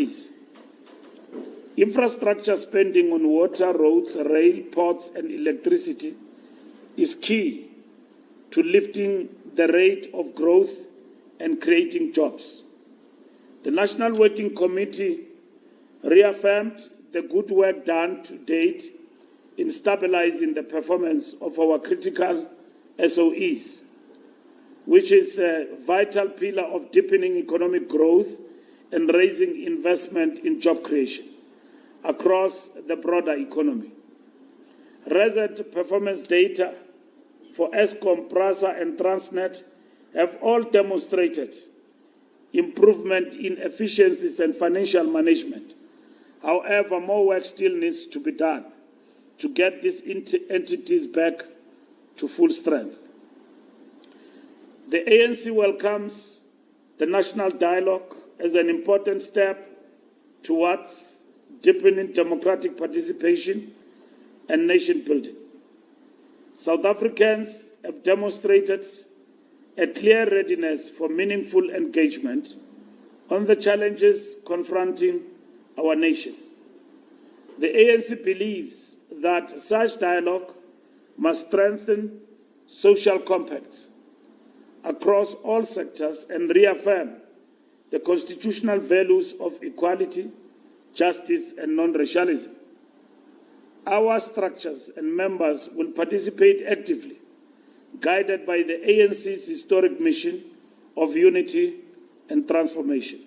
increase. Infrastructure spending on water, roads, rail, ports, and electricity is key to lifting the rate of growth and creating jobs. The National Working Committee reaffirmed the good work done to date in stabilizing the performance of our critical SOEs, which is a vital pillar of deepening economic growth and raising investment in job creation across the broader economy. Recent performance data for Eskom, PRASA, and Transnet have all demonstrated improvement in efficiencies and financial management. However, more work still needs to be done to get these entities back to full strength. The ANC welcomes the national dialogue as an important step towards deepening democratic participation and nation building. South Africans have demonstrated a clear readiness for meaningful engagement on the challenges confronting our nation. The ANC believes that such dialogue must strengthen social compacts across all sectors and reaffirm the constitutional values of equality, justice, and non-racialism. Our structures and members will participate actively, guided by the ANC's historic mission of unity and transformation.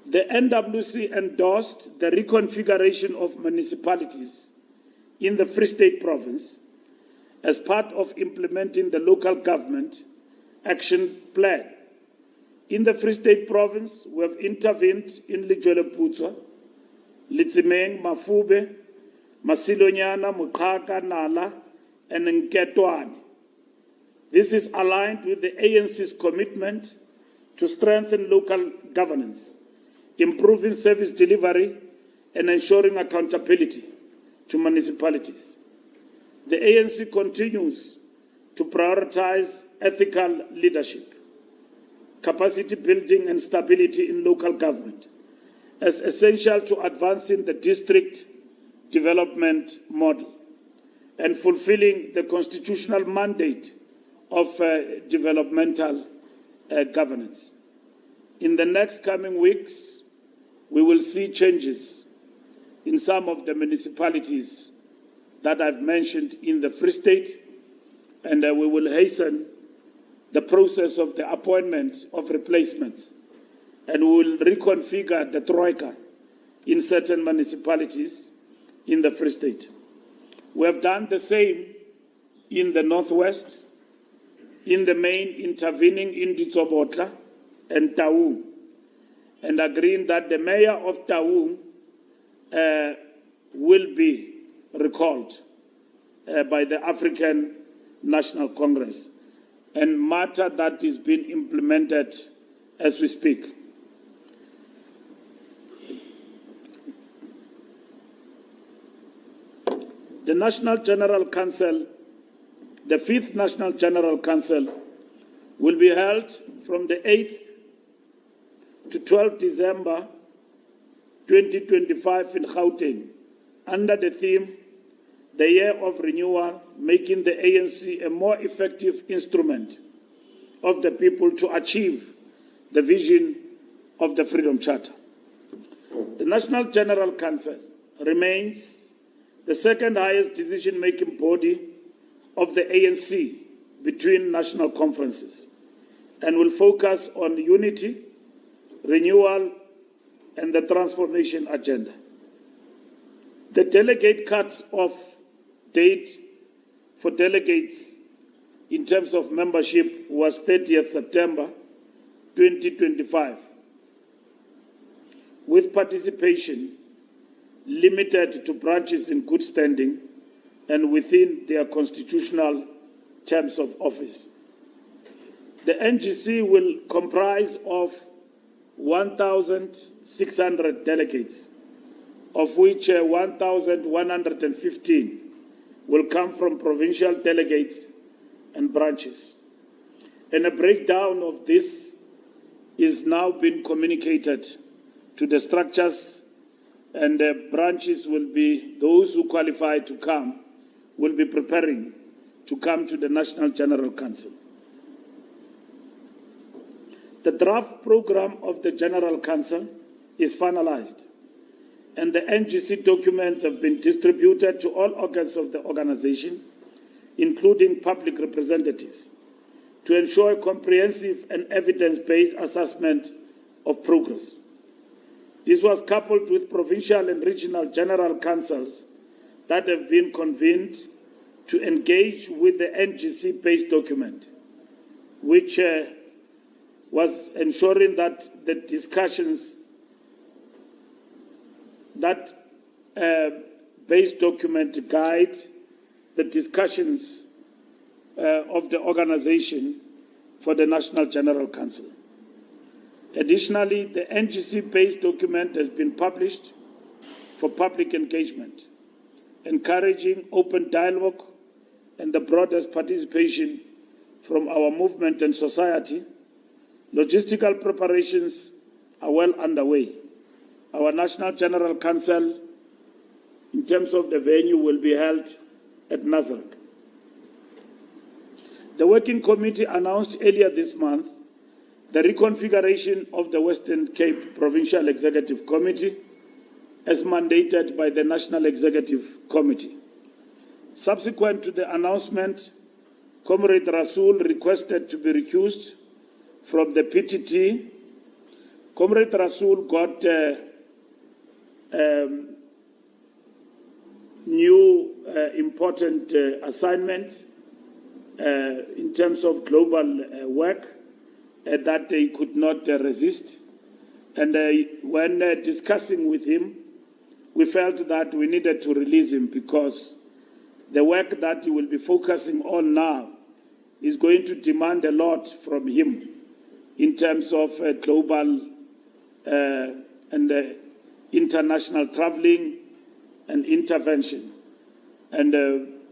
The NWC endorsed the reconfiguration of municipalities in the Free State Province as part of implementing the local government action plan. In the Free State Province, we have intervened in Lejweleputswa, Litsimeng, Mafube, Masilonyana, Mukhaka, Nala, and Nketwane. This is aligned with the ANC's commitment to strengthen local governance, improving service delivery, and ensuring accountability to municipalities. The ANC continues to prioritize ethical leadership, capacity building, and stability in local government as essential to advancing the district development model and fulfilling the constitutional mandate of developmental governance. In the next coming weeks, we will see changes in some of the municipalities that I've mentioned in the Free State, and we will hasten the process of the appointment of replacements, and we will reconfigure the Troika in certain municipalities in the Free State. We have done the same in the Northwest, in the main intervening in Ditsobotla and Taung, and agreeing that the mayor of Taung will be recalled by the African National Congress, and matter that is being implemented as we speak. The National General Council, the 5th National General Council, will be held from the 8th to 12th December 2025 in Gauteng, under the theme, The Year of Renewal, making the ANC a more effective instrument of the people to achieve the vision of the Freedom Charter. The National General Council remains the second highest decision-making body of the ANC between national conferences and will focus on unity, renewal, and the transformation agenda. The delegate cut-off date for delegates in terms of membership was 30th September 2025, with participation limited to branches in good standing and within their constitutional terms of office. The NGC will comprise of 1,600 delegates, of which 1,115 will come from provincial delegates and branches. And a breakdown of this is now being communicated to the structures, and the branches will be, those who qualify to come, will be preparing to come to the National General Council. The draft program of the General Council is finalized, and the NGC documents have been distributed to all organs of the organization, including public representatives, to ensure a comprehensive and evidence-based assessment of progress. This was coupled with provincial and regional general councils that have been convened to engage with the NGC-based document, which was ensuring that the discussions, that base document guide the discussions of the organization for the National General Council. Additionally, the NGC-based document has been published for public engagement, encouraging open dialogue and the broadest participation from our movement and society. Logistical preparations are well underway. Our National General Council, in terms of the venue, will be held at Nasrec. The Working Committee announced earlier this month the reconfiguration of the Western Cape Provincial Executive Committee as mandated by the National Executive Committee. Subsequent to the announcement, Comrade Rasool requested to be recused from the PTT. Comrade Rasool got new important assignment in terms of global work that they could not resist. And when discussing with him, we felt that we needed to release him because the work that he will be focusing on now is going to demand a lot from him in terms of global and international traveling and intervention. And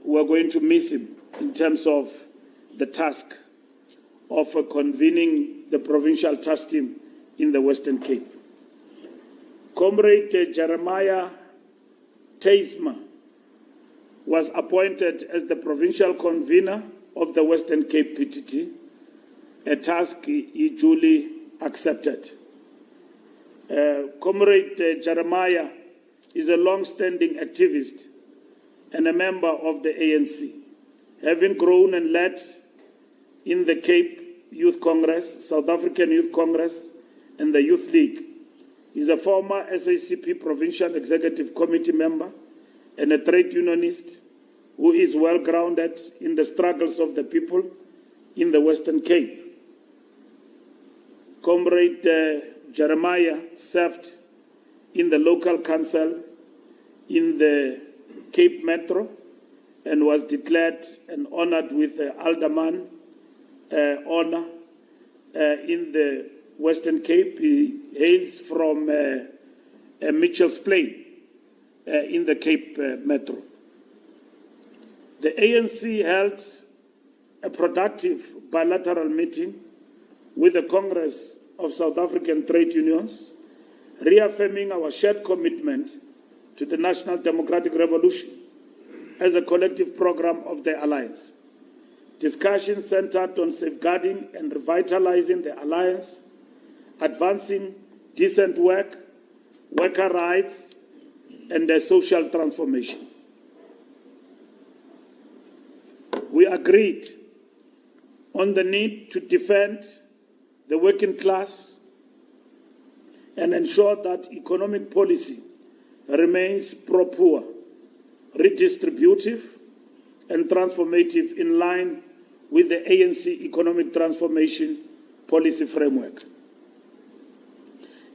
we're going to miss him in terms of the task of convening the provincial task team in the Western Cape. Comrade Jeremiah Teisma was appointed as the provincial convener of the Western Cape PTT, a task he duly accepted. Comrade Jeremiah is a long-standing activist and a member of the ANC, having grown and led in the Cape Youth Congress, South African Youth Congress, and the Youth League. He's a former SACP Provincial Executive Committee member and a trade unionist who is well-grounded in the struggles of the people in the Western Cape. Comrade Jeremiah served in the local council in the Cape Metro and was declared and honored with Alderman honor in the Western Cape. He hails from Mitchell's Plain in the Cape Metro. The ANC held a productive bilateral meeting with the Congress of South African Trade Unions, reaffirming our shared commitment to the National Democratic Revolution as a collective program of the Alliance. Discussions centered on safeguarding and revitalizing the Alliance, advancing decent work, worker rights, and social transformation. We agreed on the need to defend the working class and ensure that economic policy remains pro-poor, redistributive, and transformative in line with the ANC economic transformation policy framework.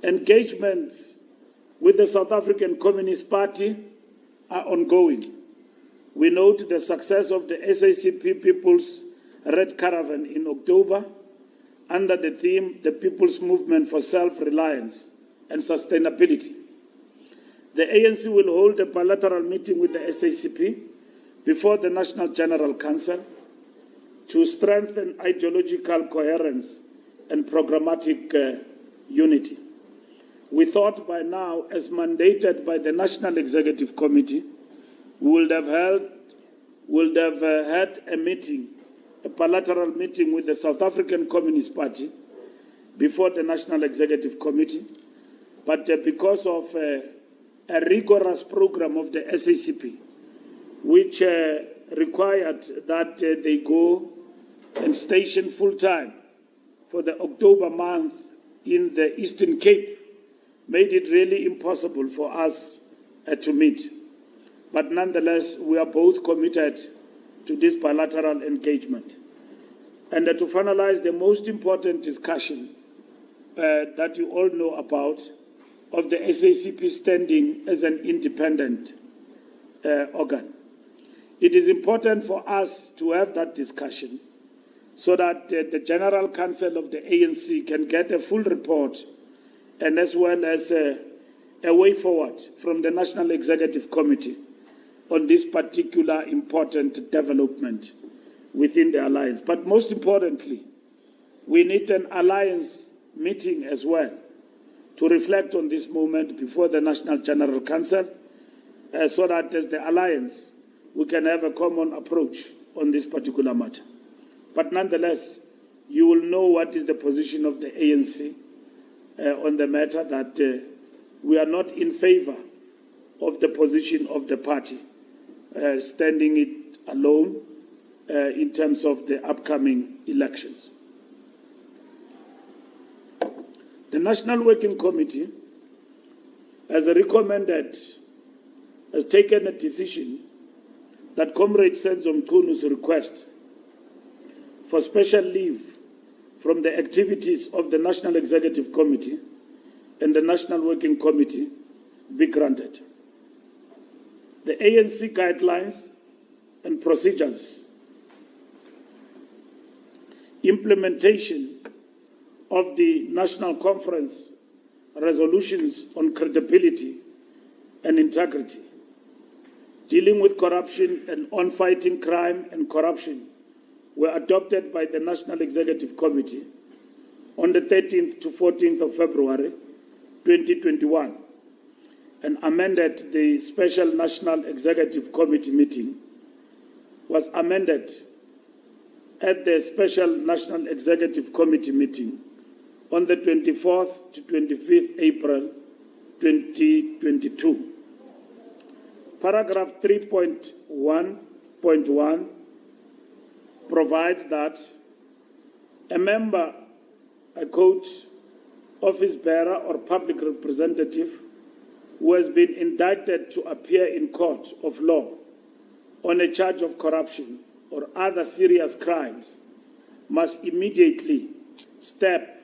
Engagements with the South African Communist Party are ongoing. We note the success of the SACP People's Red Caravan in October under the theme, the People's Movement for Self-Reliance and Sustainability. The ANC will hold a bilateral meeting with the SACP before the National General Council to strengthen ideological coherence and programmatic unity. We thought by now, as mandated by the National Executive Committee, we would have had a meeting, a bilateral meeting with the South African Communist Party before the National Executive Committee, but because of a rigorous program of the SACP, which required that they go and station full-time for the October month in the Eastern Cape, made it really impossible for us to meet. But nonetheless, we are both committed to this bilateral engagement. And to finalize the most important discussion that you all know about of the SACP standing as an independent organ. It is important for us to have that discussion so that the General Council of the ANC can get a full report and as well as a way forward from the National Executive Committee on this particular important development within the alliance. But most importantly, we need an alliance meeting as well to reflect on this moment before the National General Council so that as the alliance, we can have a common approach on this particular matter. But nonetheless, you will know what is the position of the ANC on the matter, that we are not in favor of the position of the party, standing it alone in terms of the upcoming elections. The National Working Committee has taken a decision that Comrade Senzo Mchunu's request for special leave from the activities of the National Executive Committee and the National Working Committee be granted. The ANC guidelines and procedures, implementation of the National Conference resolutions on credibility and integrity, dealing with corruption and on fighting crime and corruption were adopted by the National Executive Committee on the 13th to 14th of February 2021 and amended. The Special National Executive Committee meeting was amended at the Special National Executive Committee meeting on the 24th to 25th April 2022. Paragraph 3.1.1 provides that a member, I quote, office bearer or public representative who has been indicted to appear in court of law on a charge of corruption or other serious crimes must immediately step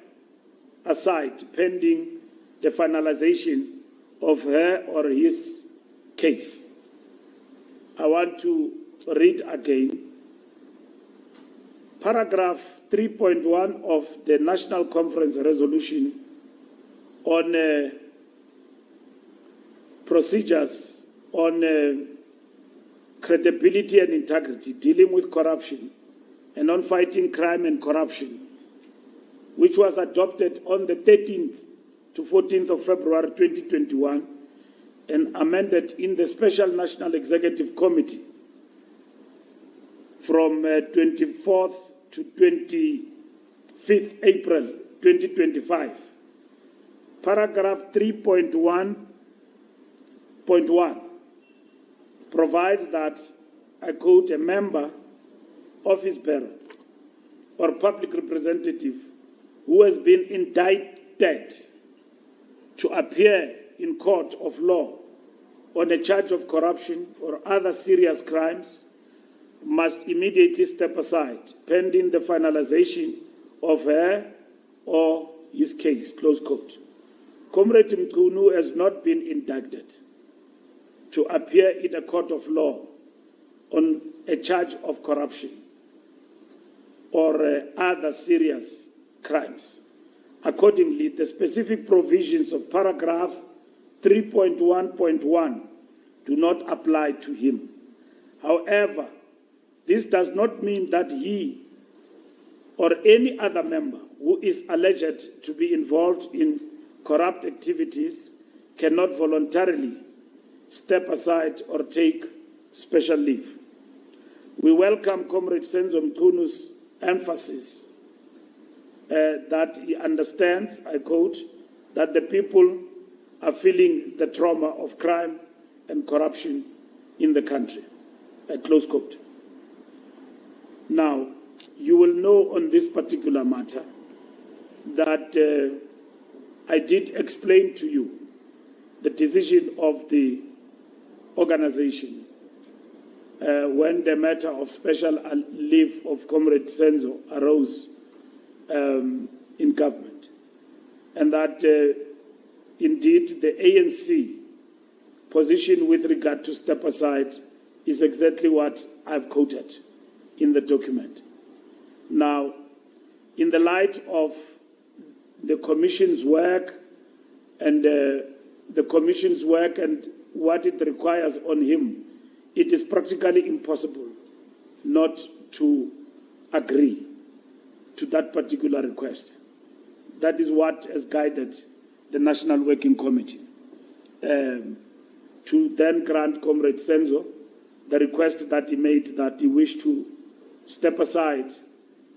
aside pending the finalization of her or his case. I want to read again. Paragraph 3.1 of the National Conference resolution on procedures on credibility and integrity, dealing with corruption and on fighting crime and corruption, which was adopted on the 13th to 14th of February 2021 and amended in the Special National Executive Committee from 24th to 25th April 2025. Paragraph 3.1.1 provides that, I quote, a member, office bearer, or public representative who has been indicted to appear in court of law on a charge of corruption or other serious crimes must immediately step aside pending the finalization of her or his case, close quote. Comrade Mchunu has not been indicted to appear in a court of law on a charge of corruption or other serious crimes. Accordingly, the specific provisions of paragraph 3.1.1 do not apply to him. However, this does not mean that he or any other member who is alleged to be involved in corrupt activities cannot voluntarily step aside or take special leave. We welcome Comrade Senzo Mchunu's emphasis that he understands, I quote, that the people are feeling the trauma of crime and corruption in the country, close quote. Now, you will know on this particular matter that I did explain to you the decision of the organization when the matter of special leave of Comrade Senzo arose in government, and that indeed the ANC position with regard to step aside is exactly what I've quoted in the document. Now, in the light of the Commission's work and what it requires on him, it is practically impossible not to agree to that particular request. That is what has guided the National Working Committee to then grant Comrade Senzo the request that he made, that he wished to step aside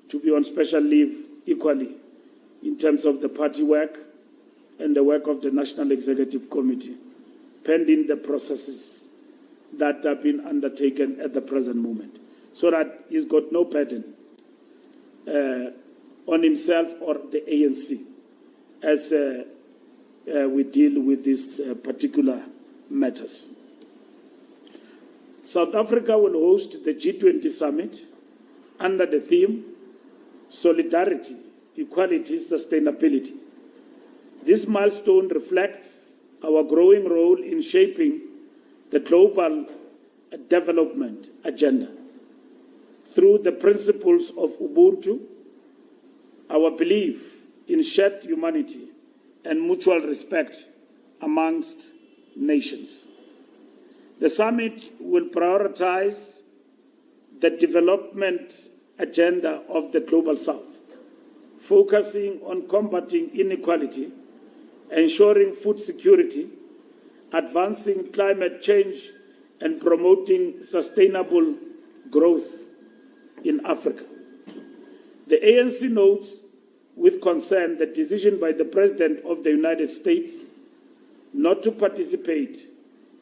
to be on special leave equally in terms of the party work and the work of the National Executive Committee, pending the processes that have been undertaken at the present moment, so that he's got no burden on himself or the ANC as we deal with these particular matters. South Africa will host the G20 summit under the theme Solidarity, Equality, Sustainability. This milestone reflects our growing role in shaping the global development agenda through the principles of Ubuntu, our belief in shared humanity and mutual respect amongst nations. The summit will prioritize the development agenda of the Global South, focusing on combating inequality, ensuring food security, advancing climate change, and promoting sustainable growth in Africa. The ANC notes with concern the decision by the President of the United States not to participate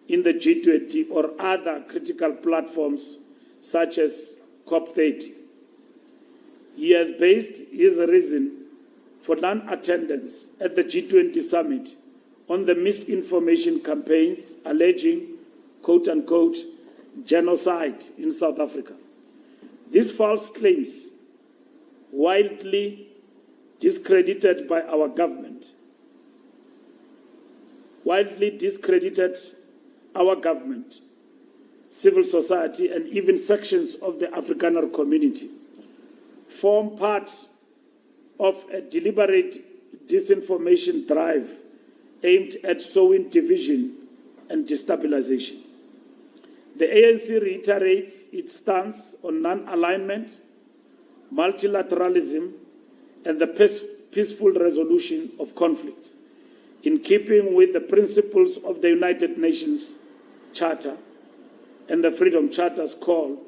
in the G20 or other critical platforms such as COP30. He has based his reason for non-attendance at the G20 summit on the misinformation campaigns alleging, quote-unquote, genocide in South Africa. These false claims, widely discredited by our government, civil society, and even sections of the Afrikaner community, form part of a deliberate disinformation drive aimed at sowing division and destabilization. The ANC reiterates its stance on non-alignment, multilateralism, and the peaceful resolution of conflicts, in keeping with the principles of the United Nations Charter and the Freedom Charter's call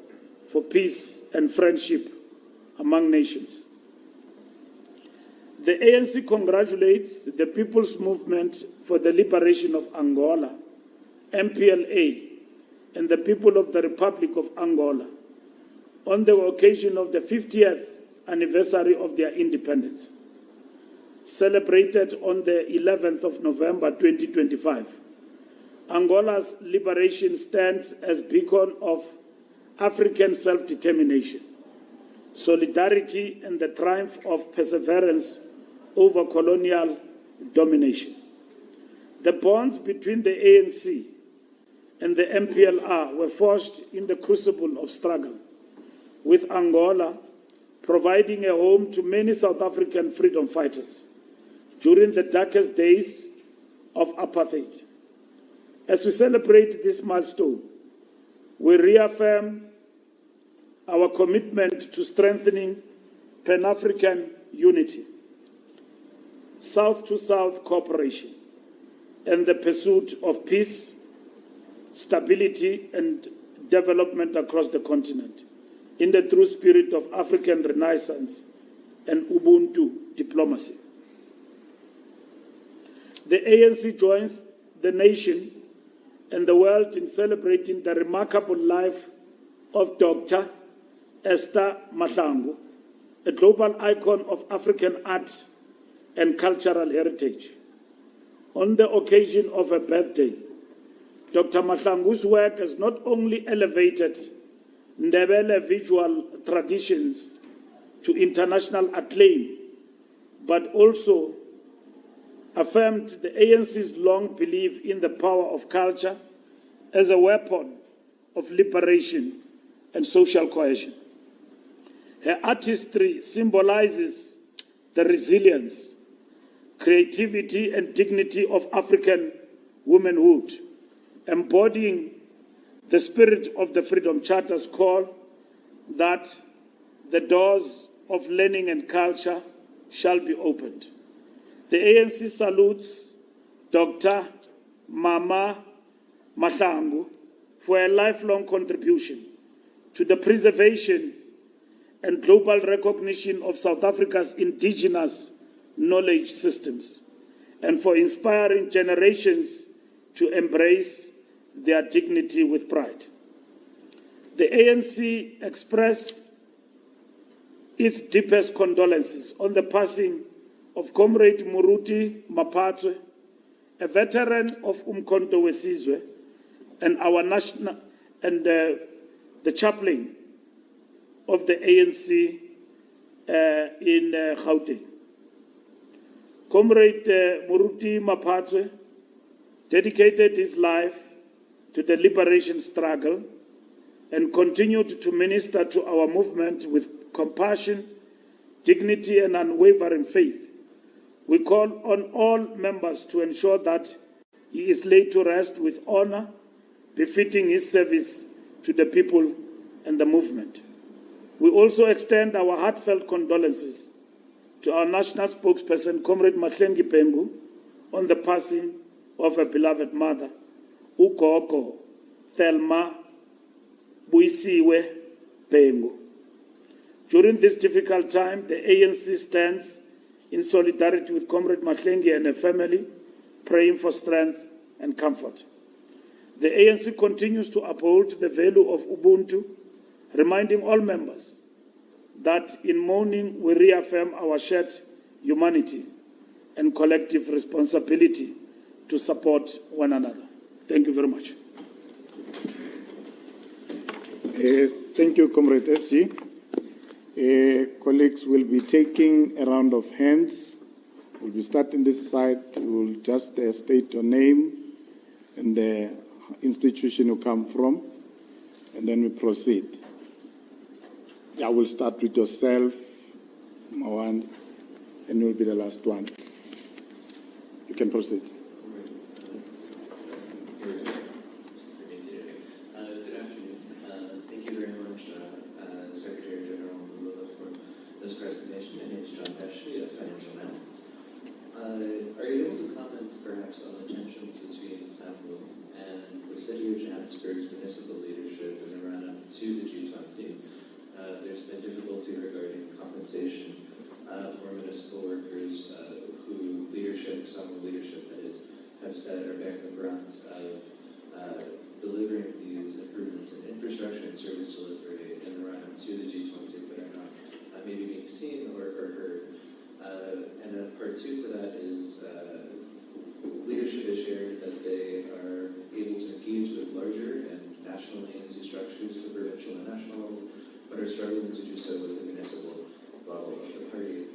for peace and friendship among nations. The ANC congratulates the People's Movement for the Liberation of Angola, MPLA, and the people of the Republic of Angola on the occasion of the 50th anniversary of their independence, celebrated on the 11th of November 2025. Angola's liberation stands as a beacon of African self-determination, solidarity, and the triumph of perseverance over colonial domination. The bonds between the ANC and the MPLA were forged in the crucible of struggle, with Angola providing a home to many South African freedom fighters during the darkest days of apartheid. As we celebrate this milestone, we reaffirm our commitment to strengthening Pan-African unity South-to-South cooperation, and the pursuit of peace, stability, and development across the continent in the true spirit of African Renaissance and Ubuntu diplomacy. The ANC joins the nation and the world in celebrating the remarkable life of Dr. Esther Mahlangu, a global icon of African art and cultural heritage. On the occasion of her birthday, Dr. Mahlangu's work has not only elevated Ndebele visual traditions to international acclaim, but also affirmed the ANC's long belief in the power of culture as a weapon of liberation and social cohesion. Her artistry symbolizes the resilience, creativity, and dignity of African womanhood, embodying the spirit of the Freedom Charter's call that the doors of learning and culture shall be opened. The ANC salutes Dr. Mama Mahlangu for a lifelong contribution to the preservation and global recognition of South Africa's indigenous knowledge systems, and for inspiring generations to embrace their dignity with pride. The ANC expressed its deepest condolences on the passing of Comrade Muruti Maphatswe, a veteran of Umkhonto weSizwe, and our national the chaplain of the ANC in Gauteng. Comrade Muruti Maphatswe dedicated his life to the liberation struggle and continued to minister to our movement with compassion, dignity, and unwavering faith. We call on all members to ensure that he is laid to rest with honor, befitting his service to the people and the movement. We also extend our heartfelt condolences to our national spokesperson, Comrade Mahlengi Bhengu, on the passing of her beloved mother, uGogo Thelma Buyisiwe Bhengu. During this difficult time, the ANC stands in solidarity with Comrade Mahlengi and her family, praying for strength and comfort. The ANC continues to uphold the value of Ubuntu, reminding all members that in mourning we reaffirm our shared humanity and collective responsibility to support one another. Thank you very much. Thank you, Comrade SG. Colleagues will be taking a round of hands. We'll be starting this side. We'll just state your name and the institution you come from, and then we proceed. I will start with yourself, Mawan, and you'll be the last one. You can proceed. Good afternoon. Thank you very much, Secretary General Lula, for this presentation. My name is John Pesci of Financial Now. Are you able to comment perhaps on the tensions between SAMRO and the city of Johannesburg's municipal leadership in the run-up to the G20? There's been difficulty regarding compensation for municipal workers who some leadership that is, have said are bearing the brunt of delivering these improvements in infrastructure and service delivery in the run-up to the G20, but are not maybe being seen or heard. And then part two to that is leadership has shared that they are able to engage with larger and national ANC structures, the provincial and national level, but are struggling to do so with the municipal level of the party.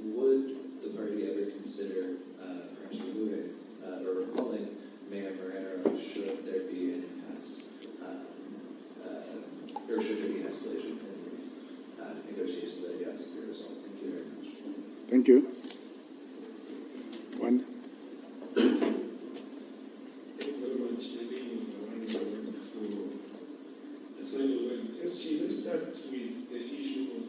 Would the party ever consider perhaps removing or recalling Mayor Moreno should there be an impasse, or should there be an escalation in these negotiations that have yet to be resolved? Thank you very much. Thank you. One. Thank you very much. My name is Marwan. I work for Asylum. SG, let's start with the issue of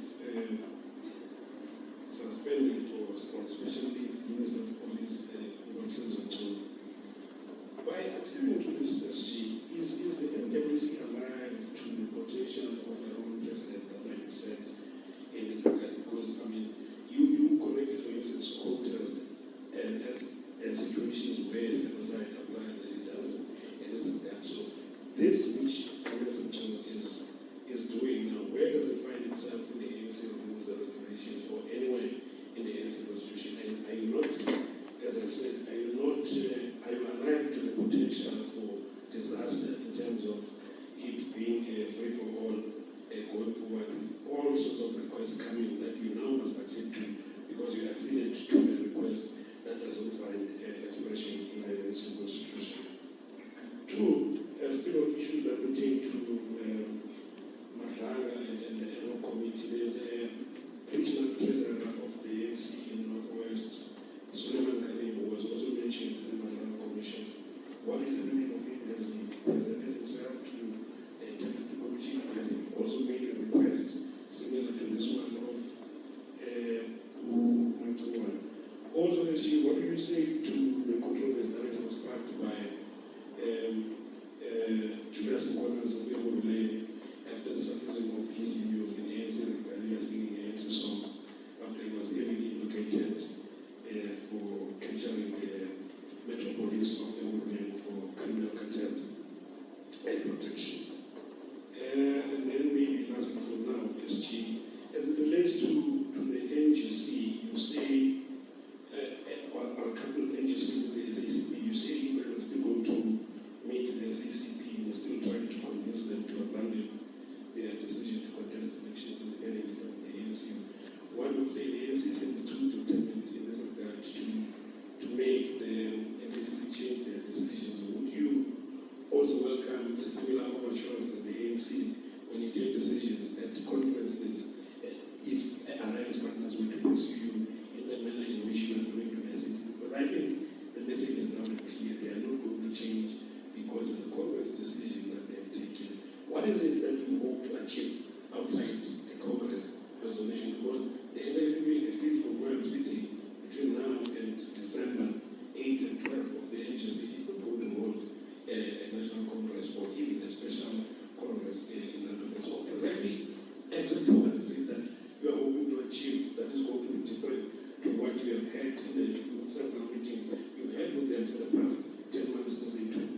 for the past 10 months since they took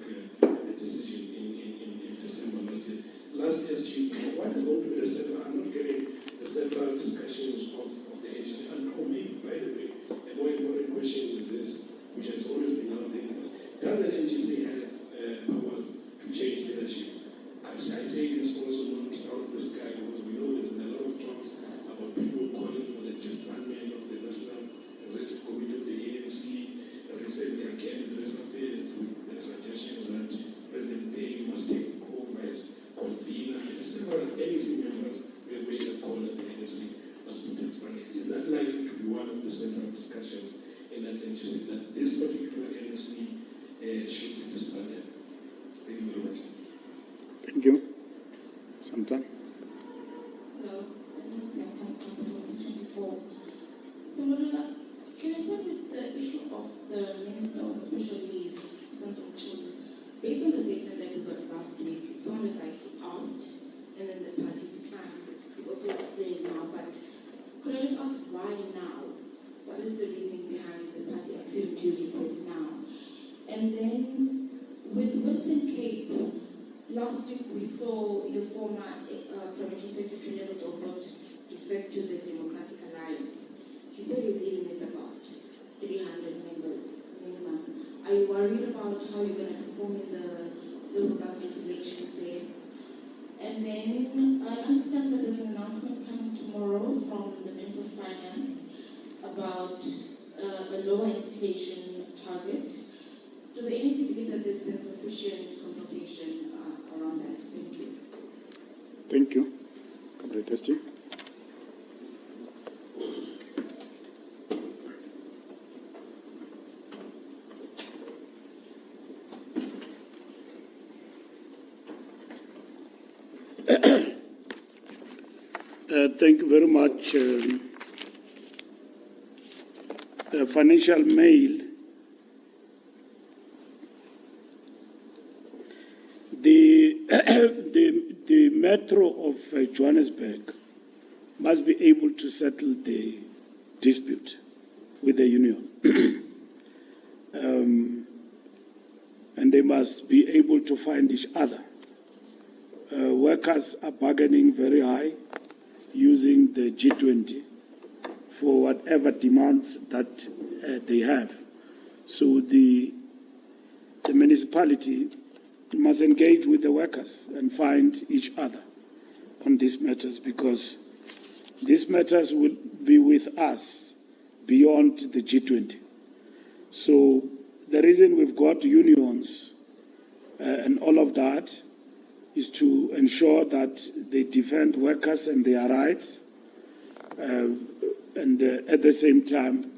the decision in December last year. Last year's chief, what is going to be the central? I'm not getting the central discussions of the agency. And oh, maybe, by the way, a more important question is this, which has always been out there. Does the NGC have powers to change leadership? I say this also not out of the sky because we know there's a lot of talks about people calling for the disbandment of the National Executive Committee of the ANC. Recently, again, there is the suggestions that President Bey must take over as convener, and several NEC members will make a call that the NEC must be disbanded. Is that likely to be one of the central discussions in that NGC, that this particular NEC should be disbanded? Thank you very much. Thank you. Samantha. Hello, my name is Samantha from 24. So, Marula, can I start with the issue of the Minister of Special Leave, Santo Chulu? Based on the statement that we got last week, it sounded like he asked and then the party declined. You also explained now, but could I just ask why now? What is the reasoning behind the party accepting his request now? And then with Western Cape, last week we saw your former Financial Secretary Leonard Ogot defect to the Democratic Alliance. He said he's dealing with about 300 members minimum. Are you worried about how you're going to perform in the local government elections there? And then I understand that there's an announcement coming tomorrow from the Minister of Finance about a lower inflation target. Do the ANC believe that there's been sufficient consultation around that? Thank you. Thank you. Comrade Testi. Thank you very much. Financial Mail. The Metro of Johannesburg must be able to settle the dispute with the union. And they must be able to find each other. Workers are bargaining very high using the G20 for whatever demands that they have. So the municipality must engage with the workers and find each other on these matters, because these matters will be with us beyond the G20. So the reason we've got unions and all of that is to ensure that they defend workers and their rights, and at the same time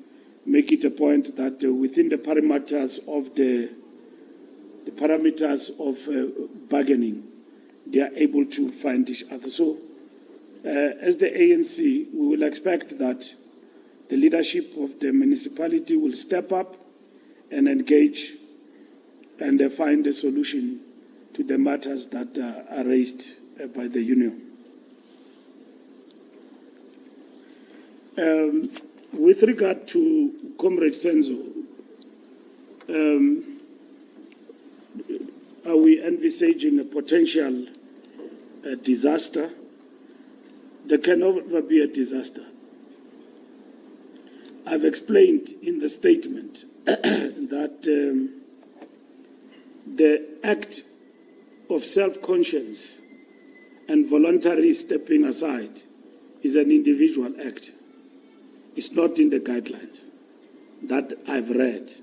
make it a point that within the parameters of bargaining, they are able to find each other. So as the ANC, we will expect that the leadership of the municipality will step up and engage and find a solution to the matters that are raised by the union. With regard to Comrade Senzo, are we envisaging a potential disaster? There can never be a disaster. I've explained in the statement that the act of self-conscience and voluntary stepping aside is an individual act. It's not in the guidelines that I've read.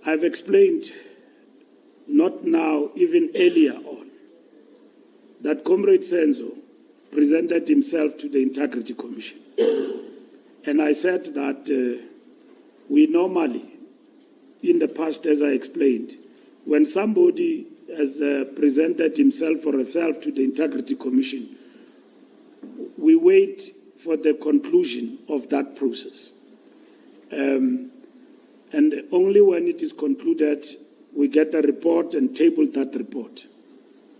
I've explained, not now, even earlier on, that Comrade Senzo presented himself to the Integrity Commission. And I said that we normally, in the past, as I explained, when somebody has presented himself or herself to the Integrity Commission, we wait for the conclusion of that process. And only when it is concluded, we get a report and table that report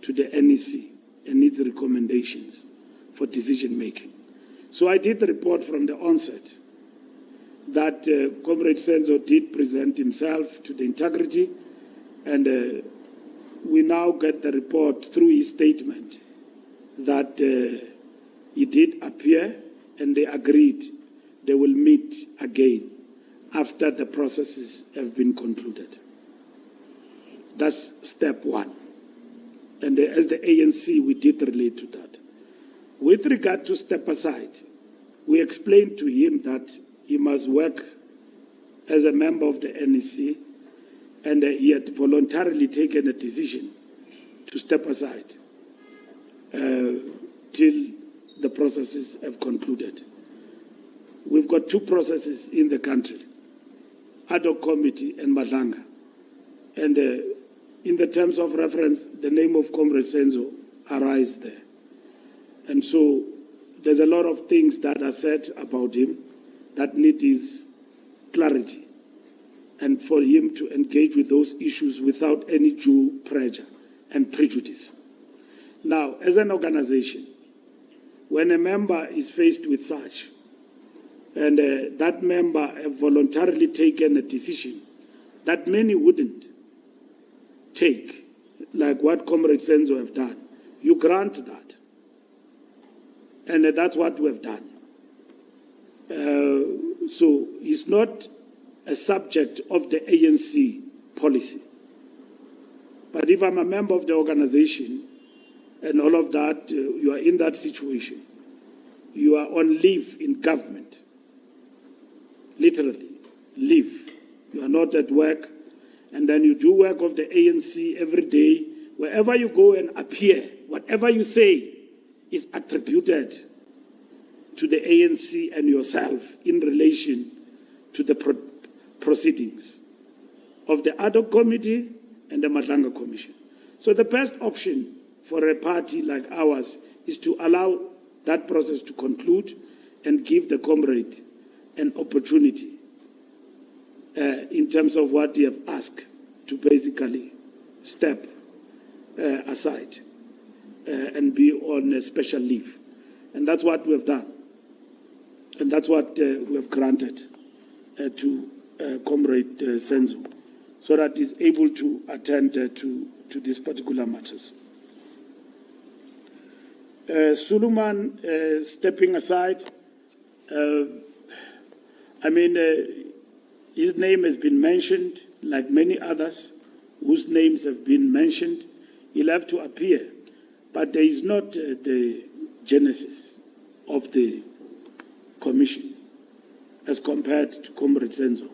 to the NEC and its recommendations for decision making. So I did report from the onset that Comrade Senzo did present himself to the integrity, and we now get the report through his statement that he did appear, and they agreed they will meet again after the processes have been concluded. That's step one. And as the ANC, we did relate to that. With regard to step aside, we explained to him that he must work as a member of the NEC, and he had voluntarily taken a decision to step aside till the processes have concluded. We've got two processes in the country, ad hoc committee and Madlanga. And in the terms of reference, the name of Comrade Senzo arises there. And so there's a lot of things that are said about him that need his clarity, and for him to engage with those issues without any due pressure and prejudice. Now, as an organization, when a member is faced with such, and that member have voluntarily taken a decision that many wouldn't take, like what Comrade Senzo have done, you grant that. And that's what we have done. So it's not a subject of the ANC policy. But if I'm a member of the organization and all of that, you are in that situation, you are on leave in government, literally, leave. You are not at work, and then you do work of the ANC every day. Wherever you go and appear, whatever you say is attributed to the ANC and yourself in relation to the proceedings of the ad hoc committee and the Madlanga Commission. So the best option for a party like ours is to allow that process to conclude and give the comrade an opportunity in terms of what they have asked to basically step aside and be on a special leave. And that's what we have done. And that's what we have granted to Comrade Senzo, so that he's able to attend to these particular matters. Suleiman stepping aside, his name has been mentioned, like many others whose names have been mentioned. He'll have to appear, but there is not the genesis of the commission as compared to Comrade Senzo.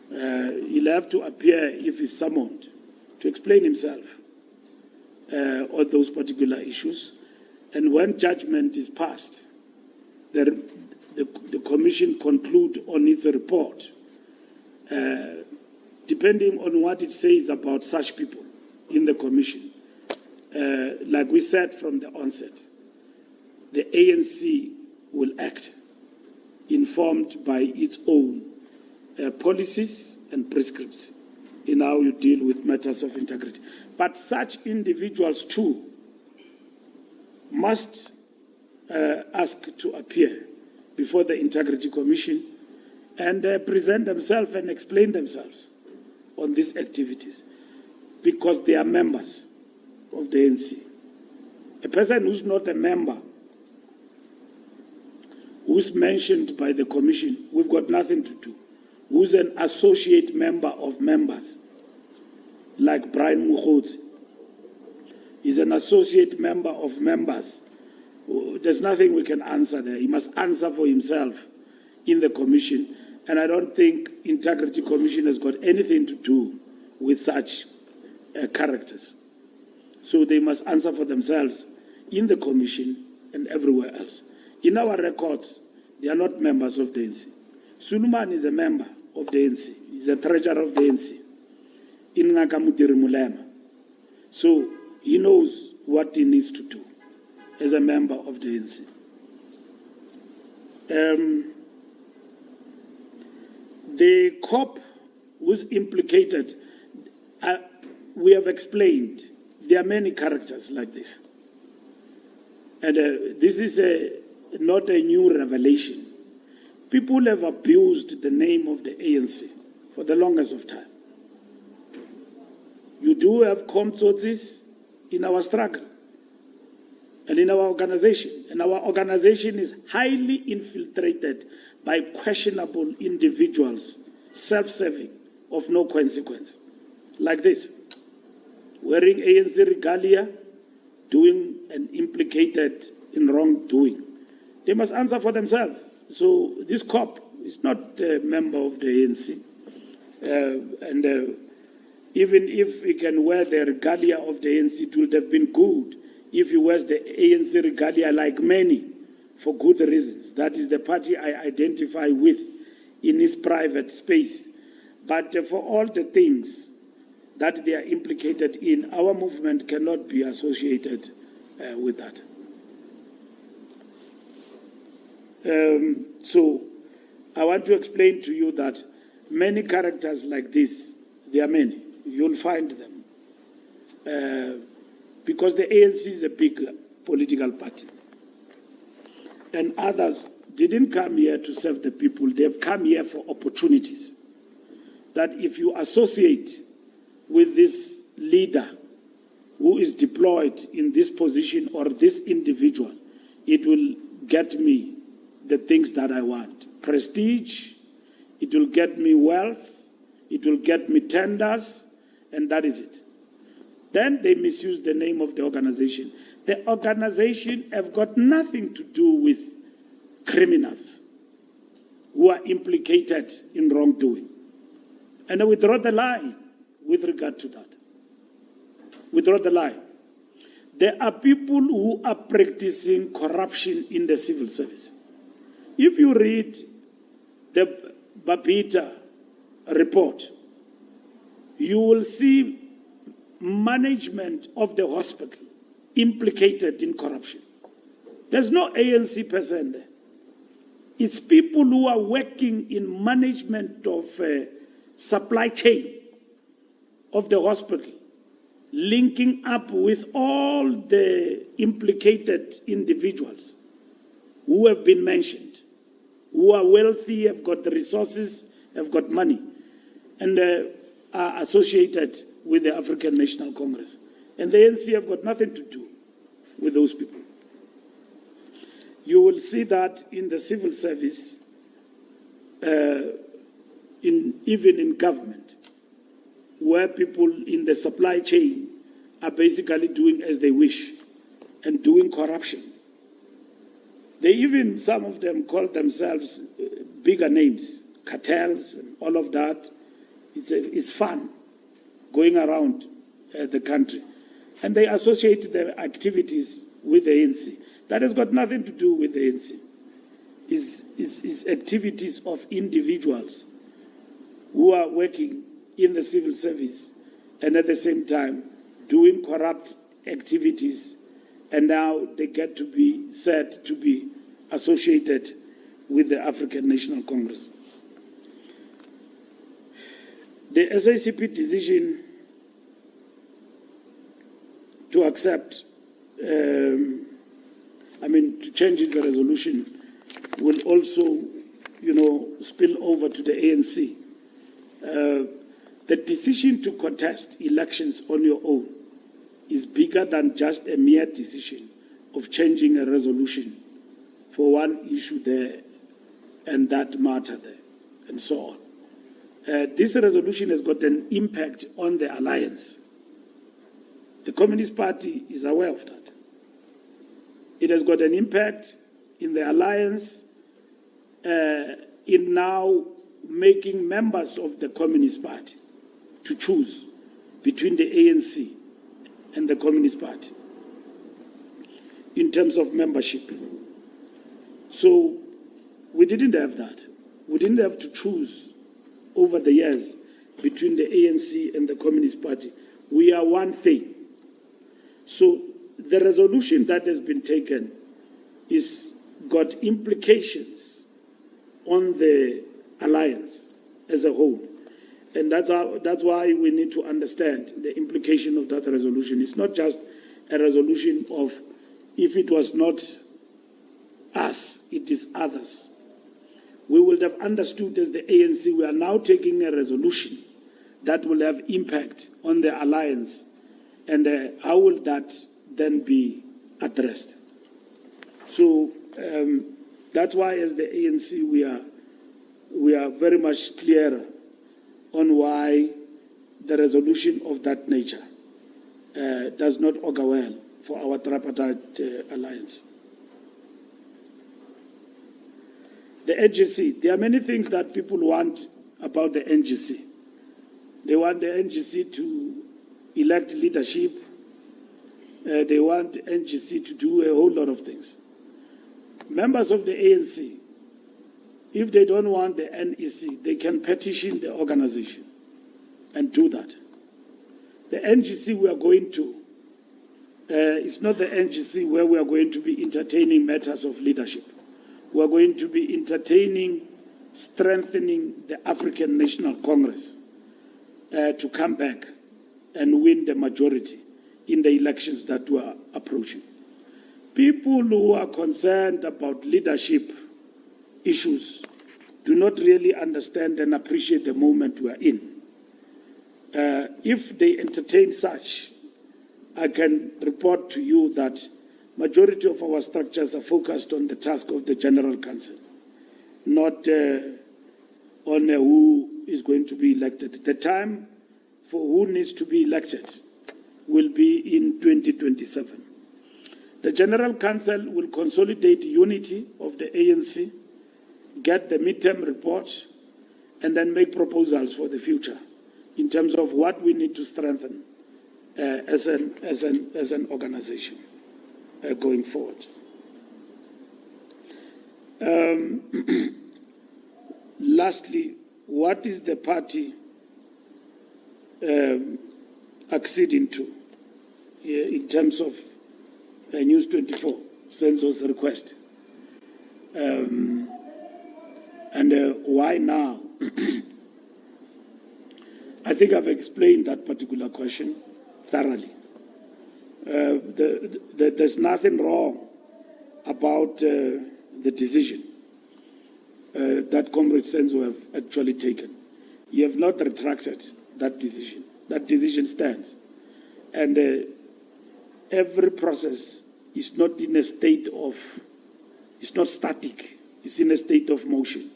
He'll have to appear if he's summoned to explain himself on those particular issues. And when judgment is passed, the commission conclude on its report, depending on what it says about such people in the commission. Like we said from the onset, the ANC will act informed by its own policies and prescripts in how you deal with matters of integrity. But such individuals too must ask to appear before the Integrity Commission and present themselves and explain themselves on these activities, because they are members of the ANC. A person who's not a member, who's mentioned by the commission, we've got nothing to do. Who's an associate member of members, like Brian Mukhodzi. He's an associate member of members. There's nothing we can answer there. He must answer for himself in the commission. And I don't think Integrity Commission has got anything to do with such characters. So they must answer for themselves in the commission and everywhere else. In our records, they are not members of the ANC. Suleiman is a member of the ANC. He's a treasurer of the ANC in Nakamutiri Mulema. So he knows what he needs to do as a member of the ANC. The cop who's implicated, we have explained, there are many characters like this. And this is not a new revelation. People have abused the name of the ANC for the longest of time. You do have comtsotsis in our struggle and in our organization. And our organization is highly infiltrated by questionable individuals, self-serving, of no consequence. Like this, wearing ANC regalia, doing and implicated in wrongdoing. They must answer for themselves. So this cop is not a member of the ANC. Even if he can wear the regalia of the ANC, it would have been good if he wears the ANC regalia like many, for good reasons. That is the party I identify with in his private space. But for all the things that they are implicated in, our movement cannot be associated with that. So I want to explain to you that many characters like this, there are many, you'll find them. Because the ANC is a big political party. And others didn't come here to serve the people, they've come here for opportunities. That if you associate with this leader who is deployed in this position or this individual, it will get me the things that I want. Prestige, it will get me wealth, it will get me tenders, and that is it. Then they misuse the name of the organization. The organization have got nothing to do with criminals who are implicated in wrongdoing. And we draw the line with regard to that. We draw the line. There are people who are practicing corruption in the civil service. If you read the Babita report, you will see management of the hospital implicated in corruption. There's no ANC person there. It's people who are working in management of supply chain of the hospital, linking up with all the implicated individuals who have been mentioned, who are wealthy, have got the resources, have got money, and are associated with the African National Congress. And the ANC have got nothing to do with those people. You will see that in the civil service, even in government, where people in the supply chain are basically doing as they wish and doing corruption. They even, some of them call themselves bigger names, cartels and all of that. It's fun going around the country. And they associate their activities with the ANC. That has got nothing to do with the ANC. It's activities of individuals who are working in the civil service and at the same time doing corrupt activities, and now they get to be said to be associated with the African National Congress. The SACP decision to accept, to change its resolution will also, spill over to the ANC. The decision to contest elections on your own is bigger than just a mere decision of changing a resolution for one issue there and that matter there, and so on. This resolution has got an impact on the alliance. The Communist Party is aware of that. It has got an impact in the alliance in now making members of the Communist Party to choose between the ANC and the Communist Party in terms of membership. So we didn't have that. We didn't have to choose over the years between the ANC and the Communist Party. We are one thing. So the resolution that has been taken is got implications on the alliance as a whole. And that's why we need to understand the implication of that resolution. It's not just a resolution of if it was not us, it is others. we would have understood as the ANC we are now taking a resolution that will have impact on the alliance, and how will that then be addressed? So that's why as the ANC we are very much clear on why the resolution of that nature does not augur well for our tripartite alliance. The NGC, there are many things that people want about the NGC. They want the NGC to elect leadership. They want the NGC to do a whole lot of things. Members of the ANC, if they don't want the NEC, they can petition the organization and do that. The NGC we are going to, it's not the NGC where we are going to be entertaining matters of leadership. We are going to be entertaining, strengthening the African National Congress to come back and win the majority in the elections that we are approaching. People who are concerned about leadership issues do not really understand and appreciate the moment we are in. If they entertain such, I can report to you that majority of our structures are focused on the task of the General Council, not on who is going to be elected. The time for who needs to be elected will be in 2027. The General Council will consolidate unity of the ANC, get the midterm report, and then make proposals for the future in terms of what we need to strengthen as an organization going forward. Lastly, what is the party acceding to in terms of News 24 census request? And why now? I think I've explained that particular question thoroughly. There's nothing wrong about the decision that Comrade Senzo have actually taken. You have not retracted that decision. That decision stands. And every process is not in a state of, it's not static, it's in a state of motion.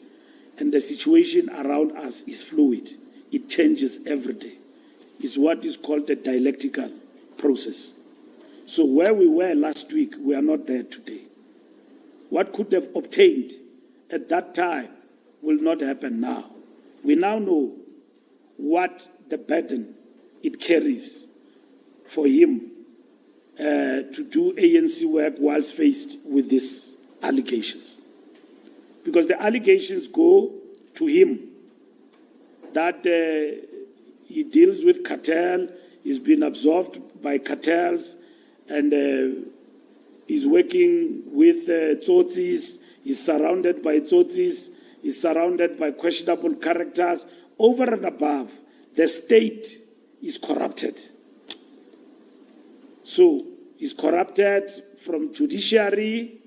And the situation around us is fluid. It changes every day. It's what is called a dialectical process. So where we were last week, we are not there today. What could have obtained at that time will not happen now. We now know what the burden it carries for him to do ANC work whilst faced with these allegations. Because the allegations go to him that he deals with cartel, he's been absorbed by cartels, and he's working with Tsotsis, he's surrounded by Tsotsis, he's surrounded by questionable characters. Over and above, the state is corrupted. So he's corrupted from judiciary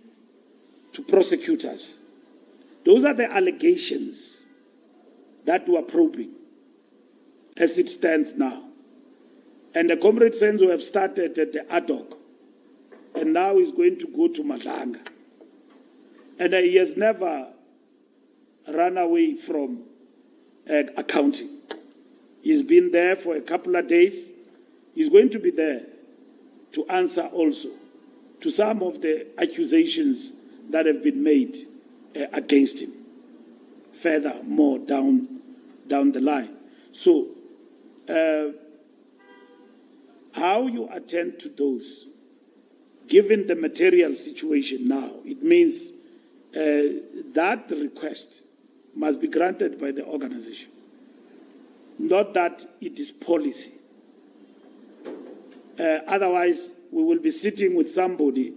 to prosecutors. Those are the allegations that we are probing as it stands now. And the Comrade Senzo have started at the ad hoc, and now he's going to go to Madlanga. And he has never run away from accounting. He's been there for a couple of days. He's going to be there to answer also to some of the accusations that have been made against him further more down the line. So how you attend to those, given the material situation now, it means that request must be granted by the organization, not that it is policy. Otherwise, we will be sitting with somebody